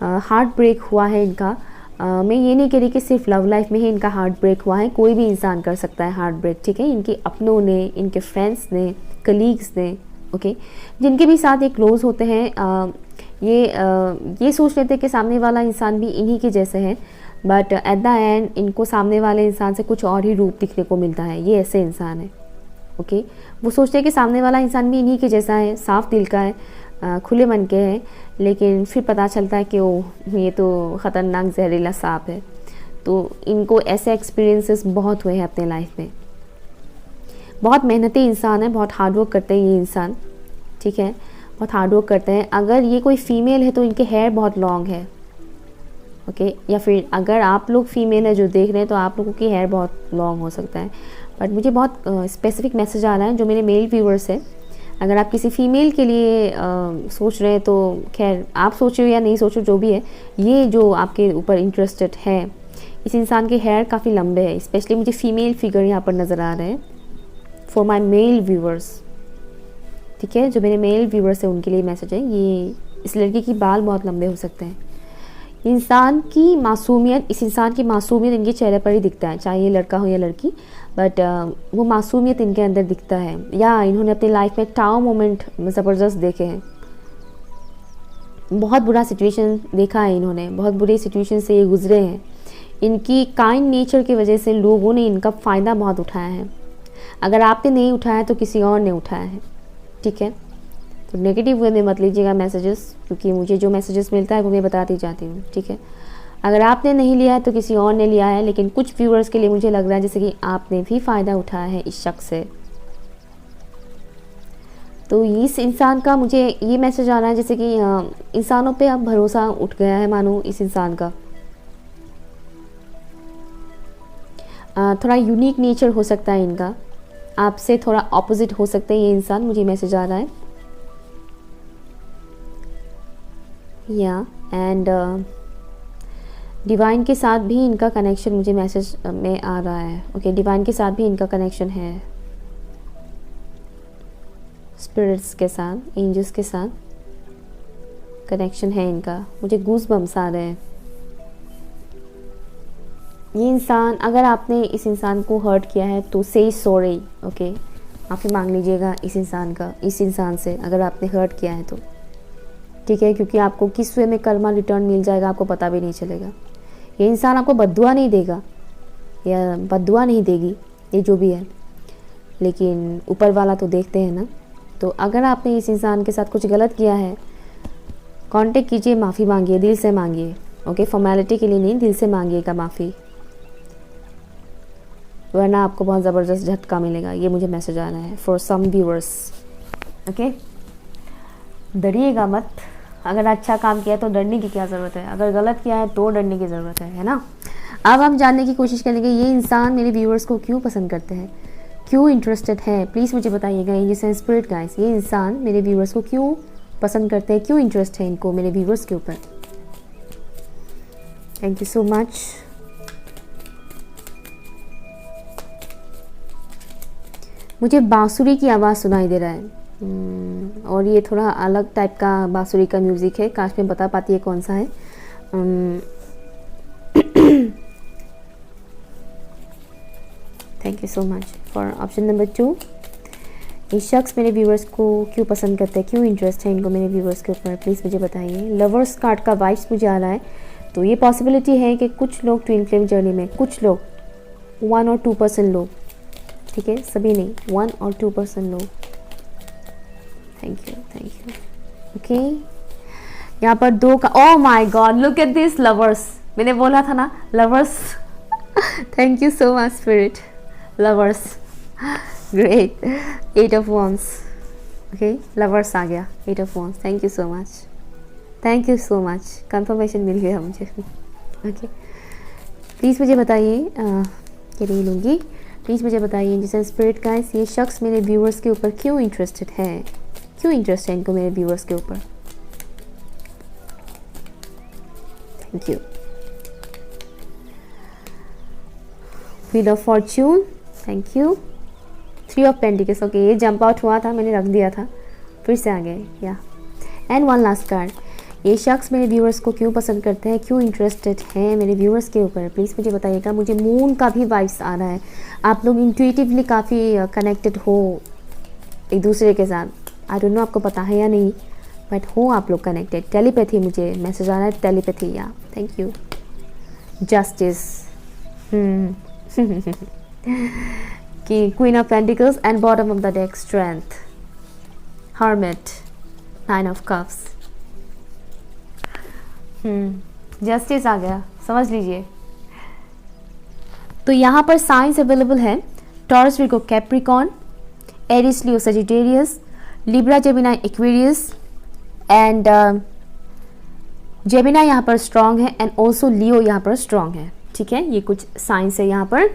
heartbreak हुआ है इनका। मैं ये नहीं कह रही कि सिर्फ लव लाइफ में ही इनका हार्ट ब्रेक हुआ है, कोई भी इंसान कर सकता है हार्ट ब्रेक, ठीक है। इनके अपनों ने, इनके फ्रेंड्स ने, कलीग्स ने, ओके, जिनके भी साथ ये क्लोज होते हैं, ये सोच लेते हैं कि सामने वाला इंसान भी इन्हीं के जैसे है, बट एट द एंड इनको सामने वाले इंसान से कुछ और ही रूप दिखने को मिलता है। ये ऐसे इंसान है, ओके। वो सोचते हैं कि सामने वाला इंसान भी इन्हीं के जैसा है, साफ दिल का है, खुले मन के हैं, लेकिन फिर पता चलता है कि ये तो ख़तरनाक जहरीला सांप है। तो इनको ऐसे एक्सपीरियंसेस बहुत हुए हैं अपने लाइफ में। बहुत मेहनती इंसान है, बहुत हार्डवर्क करते हैं ये इंसान, ठीक है, बहुत हार्डवर्क करते हैं। अगर ये कोई फीमेल है तो इनके हेयर बहुत लॉन्ग है, ओके, या फिर अगर आप लोग फीमेल है जो देख रहे हैं तो आप लोगों की हेयर बहुत लॉन्ग हो सकता है। बट मुझे बहुत स्पेसिफिक मैसेज आ रहा है जो मेरे मेल व्यूअर्स है। अगर आप किसी फीमेल के लिए सोच रहे हैं तो खैर आप सोचो या नहीं सोचो, जो भी है, ये जो आपके ऊपर इंटरेस्टेड है, इस इंसान के हेयर काफ़ी लंबे हैं। स्पेशली मुझे फीमेल फिगर यहाँ पर नज़र आ रहे हैं फॉर माई मेल व्यूअर्स, ठीक है। जो मेरे मेल व्यूअर्स है उनके लिए मैसेज है। ये इस लड़की की बाल बहुत लंबे हो सकते हैं। इंसान की मासूमियत, इस इंसान की मासूमियत इनके चेहरे पर ही दिखता है, चाहे ये लड़का हो या लड़की, बट वो मासूमियत इनके अंदर दिखता है। या इन्होंने अपनी लाइफ में टाउ मोमेंट ज़बरदस्त देखे हैं, बहुत बुरा सिचुएशन देखा है इन्होंने, बहुत बुरी सिचुएशन से ये गुजरे हैं। इनकी काइंड नेचर की वजह से लोगों ने इनका फ़ायदा बहुत उठाया है। अगर आपने नहीं उठाया तो किसी और ने उठाया है, ठीक है। तो नेगेटिव वे में मत लीजिएगा मैसेजेस, क्योंकि मुझे जो मैसेजेस मिलता है वो मैं बताती जाती हूँ, ठीक है। अगर आपने नहीं लिया है तो किसी और ने लिया है, लेकिन कुछ व्यूअर्स के लिए मुझे लग रहा है जैसे कि आपने भी फ़ायदा उठाया है इस शख्स से। तो इस इंसान का मुझे ये मैसेज आ रहा है जैसे कि इंसानों पे अब भरोसा उठ गया है, मानो इस इंसान का थोड़ा यूनिक नेचर हो सकता है इनका, आपसे थोड़ा ऑपोजिट हो सकता है ये इंसान, मुझे मैसेज आ रहा है। या एंड डिवाइन के साथ भी इनका कनेक्शन मुझे मैसेज में आ रहा है। ओके, डिवाइन के साथ भी इनका कनेक्शन है, स्पिरिट्स के साथ, एंजल्स के साथ कनेक्शन है इनका। मुझे गूज बम्स आ रहे हैं। ये इंसान, अगर आपने इस इंसान को हर्ट किया है तो से सॉरी। ओके, माफ़ी मांग लीजिएगा इस इंसान से अगर आपने हर्ट किया है तो, ठीक है, क्योंकि आपको किस वे में कर्मा रिटर्न मिल जाएगा आपको पता भी नहीं चलेगा। ये इंसान आपको बद्दुआ नहीं देगा या बद्दुआ नहीं देगी, ये जो भी है, लेकिन ऊपर वाला तो देखते हैं ना। तो अगर आपने इस इंसान के साथ कुछ गलत किया है, कांटेक्ट कीजिए, माफ़ी मांगिए, दिल से मांगिए। ओके, फॉर्मेलिटी के लिए नहीं, दिल से मांगिएगा माफ़ी, वरना आपको बहुत ज़बरदस्त झटका मिलेगा। ये मुझे मैसेज आ रहा है फॉर सम व्यूअर्स। ओके, डरिएगा मत। अगर अच्छा काम किया तो डरने की क्या ज़रूरत है, अगर गलत किया है तो डरने की ज़रूरत है ना। अब हम जानने की कोशिश करेंगे ये इंसान मेरे व्यूअर्स को क्यों पसंद करते हैं, क्यों इंटरेस्टेड है। प्लीज़ मुझे बताइएगा एंजल्स एंड स्पिरिट गाइस, ये इंसान मेरे व्यूअर्स को क्यों पसंद करते हैं, क्यों इंटरेस्ट है इनको मेरे व्यूअर्स के ऊपर। Thank you so much. मुझे बांसुरी की आवाज़ सुनाई दे रहा है और ये थोड़ा अलग टाइप का बांसुरी का म्यूज़िक है। काश मैं बता पाती है कौन सा है। Thank you so much for option number 2। ये शख्स मेरे व्यूअर्स को क्यों पसंद करते हैं, क्यों इंटरेस्ट है इनको मेरे व्यूअर्स के ऊपर, प्लीज़ मुझे बताइए। लवर्स कार्ड का वाइब्स मुझे आ रहा है, तो ये पॉसिबिलिटी है कि कुछ लोग ट्विन फ्लेम जर्नी में, कुछ लोग 1 और 2% लोग, ठीक है, सभी नहीं, 1 और 2% लोग। Thank you, thank you. Okay, यहाँ पर 2 का, oh my god, look at this lovers, मैंने बोला था ना lovers. Thank you so much spirit, lovers, great. 8 of wands, okay, lovers आ गया, 8 of wands. Thank you so much, thank you so much, confirmation मिल गया मुझे। ओके, प्लीज़ मुझे बताइए, ये नहीं लूँगी, प्लीज़ मुझे बताइए जैसे स्पिरिट गाइस, ये शख्स मेरे व्यूअर्स के ऊपर क्यों इंटरेस्टेड है, क्यों इंटरेस्ट है इनको मेरे व्यूअर्स के ऊपर। Thank you. Wheel of Fortune, thank you. 3 of pentacles, okay, ये जंप आउट हुआ था, मैंने रख दिया था, फिर से आ गए, या। एंड 1 लास्ट कार्ड, ये शख्स मेरे व्यूअर्स को क्यों पसंद करते हैं, क्यों इंटरेस्टेड हैं मेरे व्यूअर्स के ऊपर, प्लीज़ मुझे बताइएगा। मुझे मून का भी वाइब्स आ रहा है, आप लोग इंट्यूटिवली काफ़ी कनेक्टेड हो एक दूसरे के साथ। आई डोंट नो आपको पता है या नहीं, बट हो आप लोग कनेक्टेड। टेलीपैथी मुझे मैसेज आ रहा है, telepathy, yeah. Thank you. Justice, कि queen of pentacles and bottom of the deck strength, hermit, 9 of cups, justice आ गया, समझ लीजिए। तो यहाँ पर साइंस अवेलेबल है, Taurus, Virgo, Capricorn, Aries, Leo, Sagittarius, Libra, Gemini, Aquarius and Gemini यहाँ पर स्ट्रांग है एंड ऑल्सो लियो यहाँ पर स्ट्रांग है, ठीक है। ये कुछ साइंस है यहाँ पर।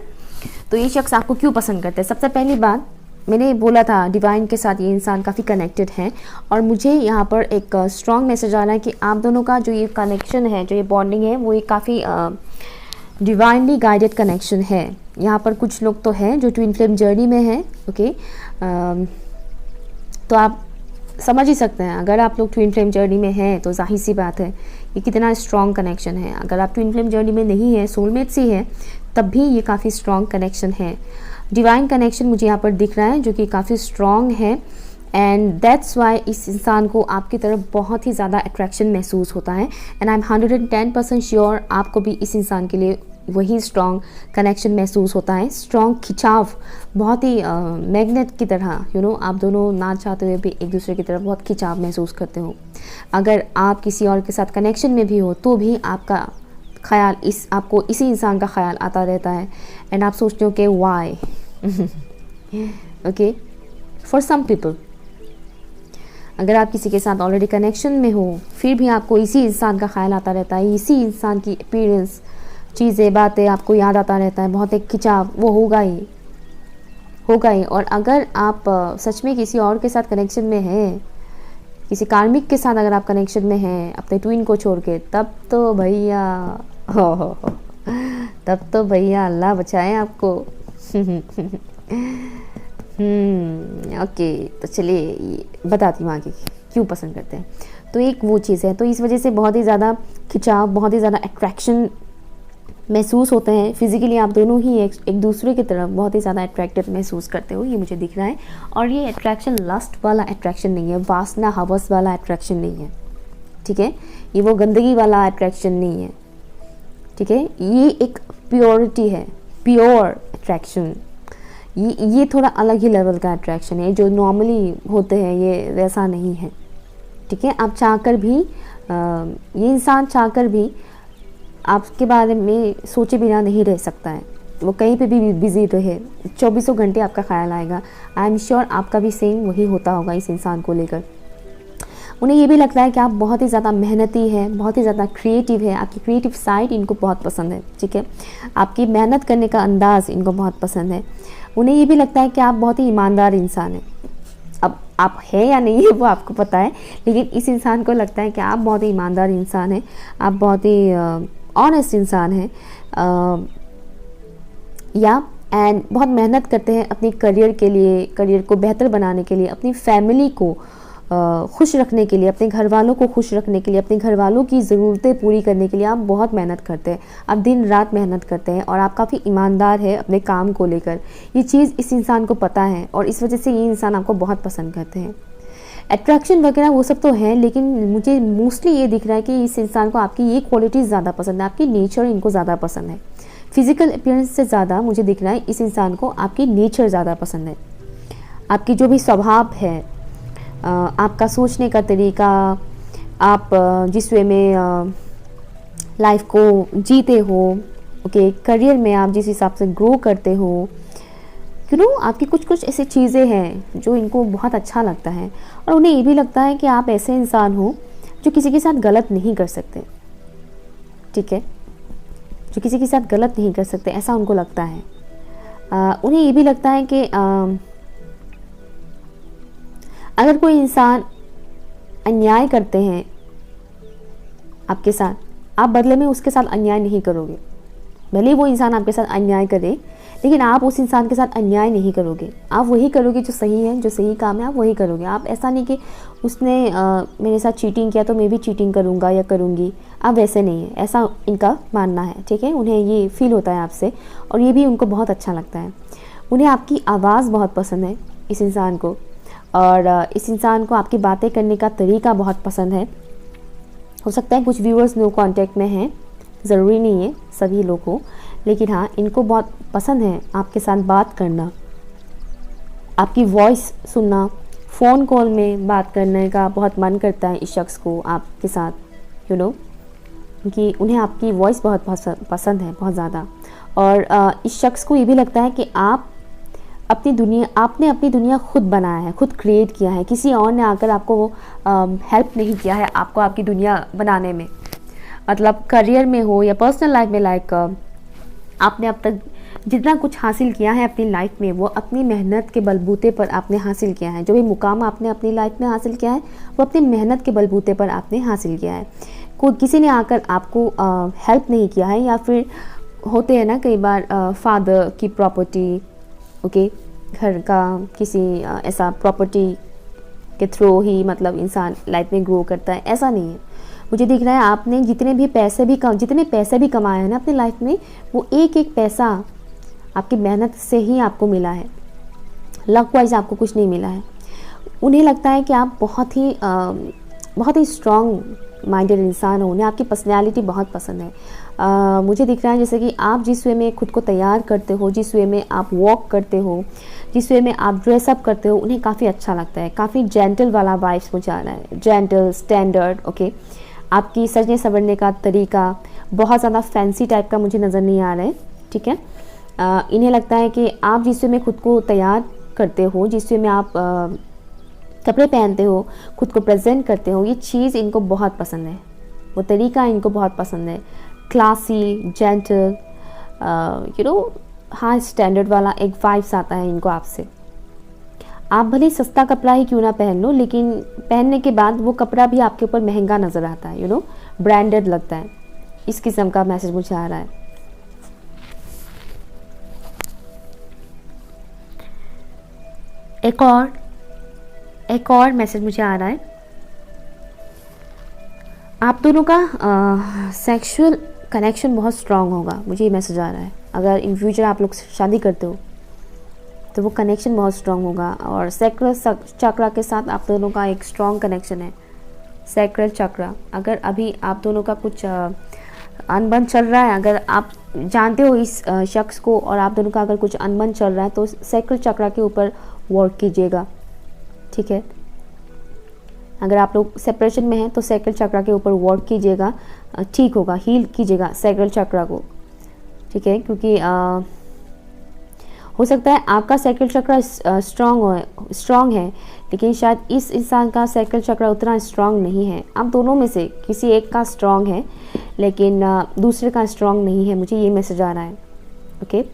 तो ये शख्स आपको क्यों पसंद करते हैं, सबसे पहली बात मैंने बोला था डिवाइन के साथ ये इंसान काफ़ी कनेक्टेड है, और मुझे यहाँ पर एक स्ट्रॉन्ग मैसेज आ रहा है कि आप दोनों का जो ये कनेक्शन है, जो ये बॉन्डिंग है, वो ये काफ़ी डिवाइनली गाइडेड कनेक्शन है। यहाँ पर कुछ लोग तो हैं जो ट्विन फ्लेम जर्नी में हैं, ओके, तो आप समझ ही सकते हैं अगर आप लोग ट्विन फ्लेम जर्नी में हैं तो जाहिर सी बात है ये कितना स्ट्रॉन्ग कनेक्शन है। अगर आप ट्विन फ्लेम जर्नी में नहीं है, सोलमेट्स ही है, तब भी ये काफ़ी स्ट्रॉन्ग कनेक्शन है। डिवाइन कनेक्शन मुझे यहाँ पर दिख रहा है जो कि काफ़ी स्ट्रॉन्ग है, एंड दैट्स वाई इस इंसान को आपकी तरफ बहुत ही ज़्यादा अट्रैक्शन महसूस होता है। एंड आई एम 110% श्योर आपको भी इस इंसान के लिए वही स्ट्रॉन्ग कनेक्शन महसूस होता है, स्ट्रॉन्ग खिंचाव, बहुत ही मैग्नेट की तरह, यू नो, आप दोनों ना चाहते हुए भी एक दूसरे की तरफ बहुत खिंचाव महसूस करते हो। अगर आप किसी और के साथ कनेक्शन में भी हो तो भी आपका ख्याल आपको इसी इंसान का ख्याल आता रहता है, एंड आप सोचते हो कि why, okay, for some people अगर आप किसी के साथ ऑलरेडी कनेक्शन में हो फिर भी आपको इसी इंसान का ख्याल आता रहता है, इसी इंसान की अपीयरेंस, चीज़ें, बातें आपको याद आता रहता है, बहुत एक खिंचाव वो होगा ही। और अगर आप सच में किसी और के साथ कनेक्शन में हैं किसी कार्मिक के साथ अगर आप कनेक्शन में हैं अपने ट्विन को छोड़ के, तब तो भैया हो तब तो भैया अल्लाह बचाए आपको। ओके, तो चलिए बताती हूँ आगे क्यों पसंद करते हैं। तो एक वो चीज़ है, तो इस वजह से बहुत ही ज़्यादा खिंचाव, बहुत ही ज़्यादा अट्रैक्शन महसूस होते हैं। फिजिकली आप दोनों ही एक दूसरे की तरफ बहुत ही ज़्यादा अट्रैक्टिव महसूस करते हो, ये मुझे दिख रहा है। और ये अट्रैक्शन लस्ट वाला अट्रैक्शन नहीं है, वासना हवस वाला अट्रैक्शन नहीं है, ठीक है। ये वो गंदगी वाला अट्रैक्शन नहीं है, ठीक है। ये एक प्योरिटी है, प्योर अट्रैक्शन। ये थोड़ा अलग ही लेवल का अट्रैक्शन है, जो नॉर्मली होते हैं ये वैसा नहीं है, ठीक है। आप चाहकर भी ये इंसान चाहकर भी आपके बारे में सोचे बिना नहीं रह सकता है। वो कहीं पे भी बिजी रहे, 24 घंटे आपका ख्याल आएगा। आई एम श्योर आपका भी सेम वही होता होगा इस इंसान को लेकर। उन्हें ये भी लगता है कि आप बहुत ही ज़्यादा मेहनती है, बहुत ही ज़्यादा क्रिएटिव है, आपकी क्रिएटिव साइड इनको बहुत पसंद है, ठीक है। आपकी मेहनत करने का अंदाज़ इनको बहुत पसंद है। उन्हें ये भी लगता है कि आप बहुत ही ईमानदार इंसान हैं। अब आप है या नहीं है वो आपको पता है, लेकिन इस इंसान को लगता है कि आप बहुत ही ईमानदार इंसान हैं, आप बहुत ही ऑनेस्ट इंसान हैं, या एंड बहुत मेहनत करते हैं अपनी करियर के लिए, करियर को बेहतर बनाने के लिए, अपनी फैमिली को खुश रखने के लिए, अपने घर वालों को खुश रखने के लिए, अपने घर वालों की ज़रूरतें पूरी करने के लिए आप बहुत मेहनत करते हैं, आप दिन रात मेहनत करते हैं, और आप काफ़ी ईमानदार है अपने काम को लेकर। ये चीज़ इस इंसान को पता है, और इस वजह से ये इंसान आपको बहुत पसंद करते हैं। अट्रैक्शन वगैरह वो सब तो है, लेकिन मुझे मोस्टली ये दिख रहा है कि इस इंसान को आपकी ये क्वालिटीज़ ज़्यादा पसंद है, आपकी नेचर इनको ज़्यादा पसंद है। फिजिकल अपीयरेंस से ज़्यादा मुझे दिख रहा है इस इंसान को आपकी नेचर ज़्यादा पसंद है। आपकी जो भी स्वभाव है, आपका सोचने का तरीका, आप जिस वे में लाइफ को जीते हो, ओके, करियर में आप जिस हिसाब से ग्रो करते हो, आपकी कुछ कुछ ऐसी चीज़ें हैं जो इनको बहुत अच्छा लगता है। और उन्हें ये भी लगता है कि आप ऐसे इंसान हो जो किसी के साथ गलत नहीं कर सकते, ठीक है, जो किसी के साथ गलत नहीं कर सकते, ऐसा उनको लगता है। उन्हें ये भी लगता है कि अगर कोई इंसान अन्याय करते हैं आपके साथ, आप बदले में उसके साथ अन्याय नहीं करोगे। भले वो इंसान आपके साथ अन्याय करे, लेकिन आप उस इंसान के साथ अन्याय नहीं करोगे। आप वही करोगे जो सही है, जो सही काम है आप वही करोगे। आप ऐसा नहीं कि उसने मेरे साथ चीटिंग किया तो मैं भी चीटिंग करूँगा या करूँगी, आप वैसे नहीं है, ऐसा इनका मानना है, ठीक है। उन्हें ये फील होता है आपसे, और ये भी उनको बहुत अच्छा लगता है। उन्हें आपकी आवाज़ बहुत पसंद है इस इंसान को, और इस इंसान को आपकी बातें करने का तरीका बहुत पसंद है। हो सकता है कुछ व्यूअर्स नो कांटेक्ट में हैं, ज़रूरी नहीं है सभी लोग हो, लेकिन हाँ, इनको बहुत पसंद है आपके साथ बात करना, आपकी वॉइस सुनना। फ़ोन कॉल में बात करने का बहुत मन करता है इस शख्स को आपके साथ, क्योंकि उन्हें आपकी वॉइस बहुत पसंद है, बहुत ज़्यादा। और इस शख्स को ये भी लगता है कि आपने अपनी दुनिया खुद बनाया है, खुद क्रिएट किया है, किसी और ने आकर आपको हेल्प नहीं किया है आपको आपकी दुनिया बनाने में। मतलब करियर में हो या पर्सनल लाइफ में, लाइक आपने अब तक जितना कुछ हासिल किया है अपनी लाइफ में, वो अपनी मेहनत के बलबूते पर आपने हासिल किया है। जो भी मुकाम आपने अपनी लाइफ में हासिल किया है वो अपनी मेहनत के बलबूते पर आपने हासिल किया है। कोई किसी ने आकर आपको हेल्प नहीं किया है, या फिर होते हैं ना कई बार फादर की प्रॉपर्टी, ओके, घर का किसी ऐसा प्रॉपर्टी के थ्रू ही मतलब इंसान लाइफ में ग्रो करता है, ऐसा नहीं है। मुझे दिख रहा है आपने जितने पैसे भी कमाए हैं ना अपनी लाइफ में, वो एक एक पैसा आपकी मेहनत से ही आपको मिला है, लक वाइज आपको कुछ नहीं मिला है। उन्हें लगता है कि आप बहुत ही स्ट्रॉन्ग माइंडेड इंसान हो, उन्हें आपकी पर्सनैलिटी बहुत पसंद है। मुझे दिख रहा है जैसे कि आप जिस वे में खुद को तैयार करते हो, जिस वे में आप वॉक करते हो, जिस वे में आप ड्रेसअप करते हो, उन्हें काफ़ी अच्छा लगता है। काफ़ी जेंटल वाला वाइब्स मुझे आ रहा है, जेंटल, स्टैंडर्ड, ओके। आपकी सजने संवरने का तरीका बहुत ज़्यादा फैंसी टाइप का मुझे नज़र नहीं आ रहा है, ठीक है। इन्हें लगता है कि आप जिस वे में खुद को तैयार करते हो, जिस वे में आप कपड़े पहनते हो, खुद को प्रेजेंट करते हो, ये चीज़ इनको बहुत पसंद है, वो तरीका इनको बहुत पसंद है। क्लासी, जेंटल, हाई स्टैंडर्ड वाला एक वाइब्स आता है इनको आपसे। आप भले सस्ता कपड़ा ही क्यों ना पहन लो, लेकिन पहनने के बाद वो कपड़ा भी आपके ऊपर महंगा नज़र आता है, ब्रांडेड लगता है। इस किस्म का मैसेज मुझे आ रहा है। एक और मैसेज मुझे आ रहा है। आप दोनों का सेक्सुअल कनेक्शन बहुत स्ट्रांग होगा, मुझे ये मैसेज आ रहा है। अगर इन फ्यूचर आप लोग शादी करते हो तो वो कनेक्शन बहुत स्ट्रांग होगा, और सैक्रल चक्रा के साथ आप दोनों का एक स्ट्रांग कनेक्शन है। सैक्रल चक्रा, अगर अभी आप दोनों का कुछ अनबन चल रहा है, अगर आप जानते हो इस शख्स को और आप दोनों का अगर कुछ अनबन चल रहा है, तो सैक्रल चक्रा के ऊपर वर्क कीजिएगा, ठीक है। अगर आप लोग सेपरेशन में हैं तो सैक्रल चक्रा के ऊपर वर्क कीजिएगा, ठीक होगा, हील कीजिएगा सैक्रल चक्रा को, ठीक है। क्योंकि हो सकता है आपका सैक्रल चक्रा स्ट्रांग है, लेकिन शायद इस इंसान का सैक्रल चक्रा उतना स्ट्रांग नहीं है। आप दोनों में से किसी एक का स्ट्रांग है, लेकिन दूसरे का स्ट्रांग नहीं है, मुझे ये मैसेज आ रहा है, ओके।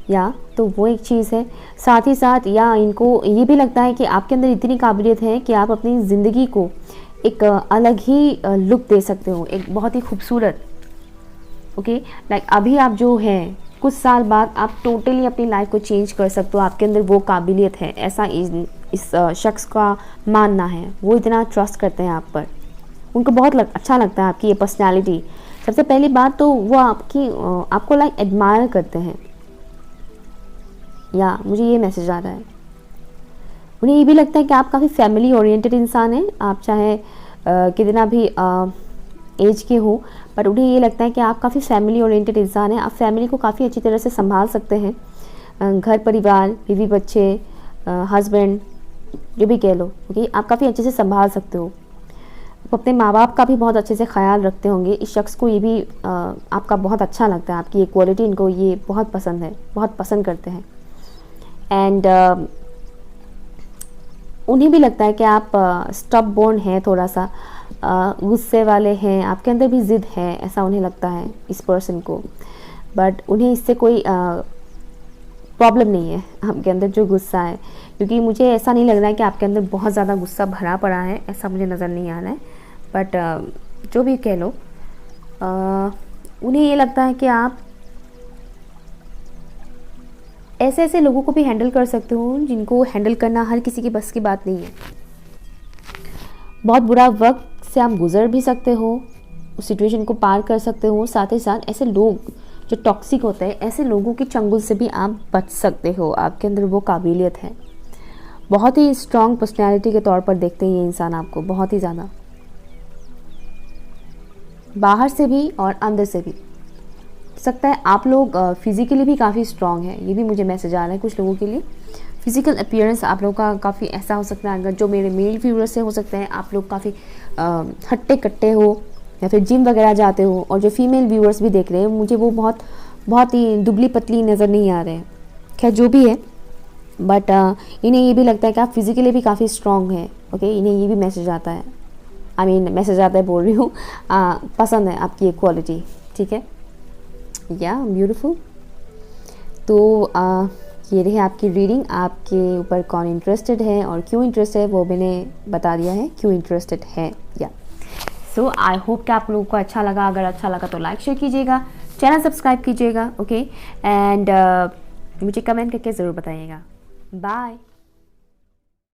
या तो वो एक चीज़ है। साथ ही साथ या इनको ये भी लगता है कि आपके अंदर इतनी काबिलियत है कि आप अपनी ज़िंदगी को एक अलग ही लुक दे सकते हो, एक बहुत ही खूबसूरत, ओके। लाइक अभी आप जो हैं, कुछ साल बाद आप टोटली अपनी लाइफ को चेंज कर सकते हो। आपके अंदर वो काबिलियत है, ऐसा इस शख्स का मानना है। वो इतना ट्रस्ट करते हैं आप पर, उनको बहुत अच्छा लगता है आपकी ये पर्सनैलिटी। सबसे पहली बात तो वो आपको लाइक एडमायर करते हैं। या मुझे ये मैसेज आ रहा है, उन्हें ये भी लगता है कि आप काफ़ी फैमिली ओरिएंटेड इंसान हैं। आप चाहे कितना भी एज के हो, पर उन्हें ये लगता है कि आप काफ़ी फैमिली ओरिएंटेड इंसान हैं। आप फैमिली को काफ़ी अच्छी तरह से संभाल सकते हैं, घर परिवार, बीवी बच्चे, हस्बैंड, जो भी कह लो, ओके। आप काफ़ी अच्छे से संभाल सकते हो। आप अपने माँ बाप का भी बहुत अच्छे से ख्याल रखते होंगे। इस शख्स को ये भी आपका बहुत अच्छा लगता है, आपकी ये क्वालिटी इनको ये बहुत पसंद है, बहुत पसंद करते हैं। एंड उन्हें भी लगता है कि आप स्टब बोर्न हैं, थोड़ा सा गुस्से वाले हैं, आपके अंदर भी ज़िद है, ऐसा उन्हें लगता है इस पर्सन को। बट उन्हें इससे कोई प्रॉब्लम नहीं है, आपके अंदर जो गुस्सा है, क्योंकि मुझे ऐसा नहीं लग रहा है कि आपके अंदर बहुत ज़्यादा गुस्सा भरा पड़ा है, ऐसा मुझे नज़र नहीं आ रहा है। बट जो भी कह लो, उन्हें ये लगता है कि आप ऐसे लोगों को भी हैंडल कर सकते हो जिनको हैंडल करना हर किसी की बस की बात नहीं है। बहुत बुरा वक्त से आप गुजर भी सकते हो, उस सिचुएशन को पार कर सकते हो। साथ ही साथ ऐसे लोग जो टॉक्सिक होते हैं, ऐसे लोगों के चंगुल से भी आप बच सकते हो। आपके अंदर वो काबिलियत है। बहुत ही स्ट्रॉन्ग पर्सनैलिटी के तौर पर देखते हैं ये इंसान आपको, बहुत ही ज़्यादा, बाहर से भी और अंदर से भी। सकता है आप लोग फिज़िकली भी काफ़ी स्ट्रॉन्ग है, ये भी मुझे मैसेज आ रहा है कुछ लोगों के लिए। फिज़िकल अपीयरेंस आप लोगों का काफ़ी ऐसा हो सकता है, अगर जो मेरे मेल व्यूअर्स से हो सकते हैं आप लोग काफ़ी हट्टे कट्टे हो या फिर जिम वगैरह जाते हो। और जो फीमेल व्यूअर्स भी देख रहे हैं, मुझे वो बहुत ही दुबली पतली नज़र नहीं आ रहे हैं। खैर जो भी है, बट इन्हें ये भी लगता है कि आप फिज़िकली भी काफ़ी स्ट्रॉन्ग हैं, ओके। इन्हें ये भी मैसेज आता है, मैसेज आता है बोल रही हूँ, पसंद है आपकी ये क्वालिटी, ठीक है। या ब्यूटीफुल। तो ये रही आपकी रीडिंग। आपके ऊपर कौन इंटरेस्टेड है और क्यों इंटरेस्टेड है वो मैंने बता दिया है, क्यों इंटरेस्टेड है। या सो आई होप कि आप लोगों को अच्छा लगा। अगर अच्छा लगा तो लाइक शेयर कीजिएगा, चैनल सब्सक्राइब कीजिएगा, ओके। एंड मुझे कमेंट करके ज़रूर बताइएगा। बाय।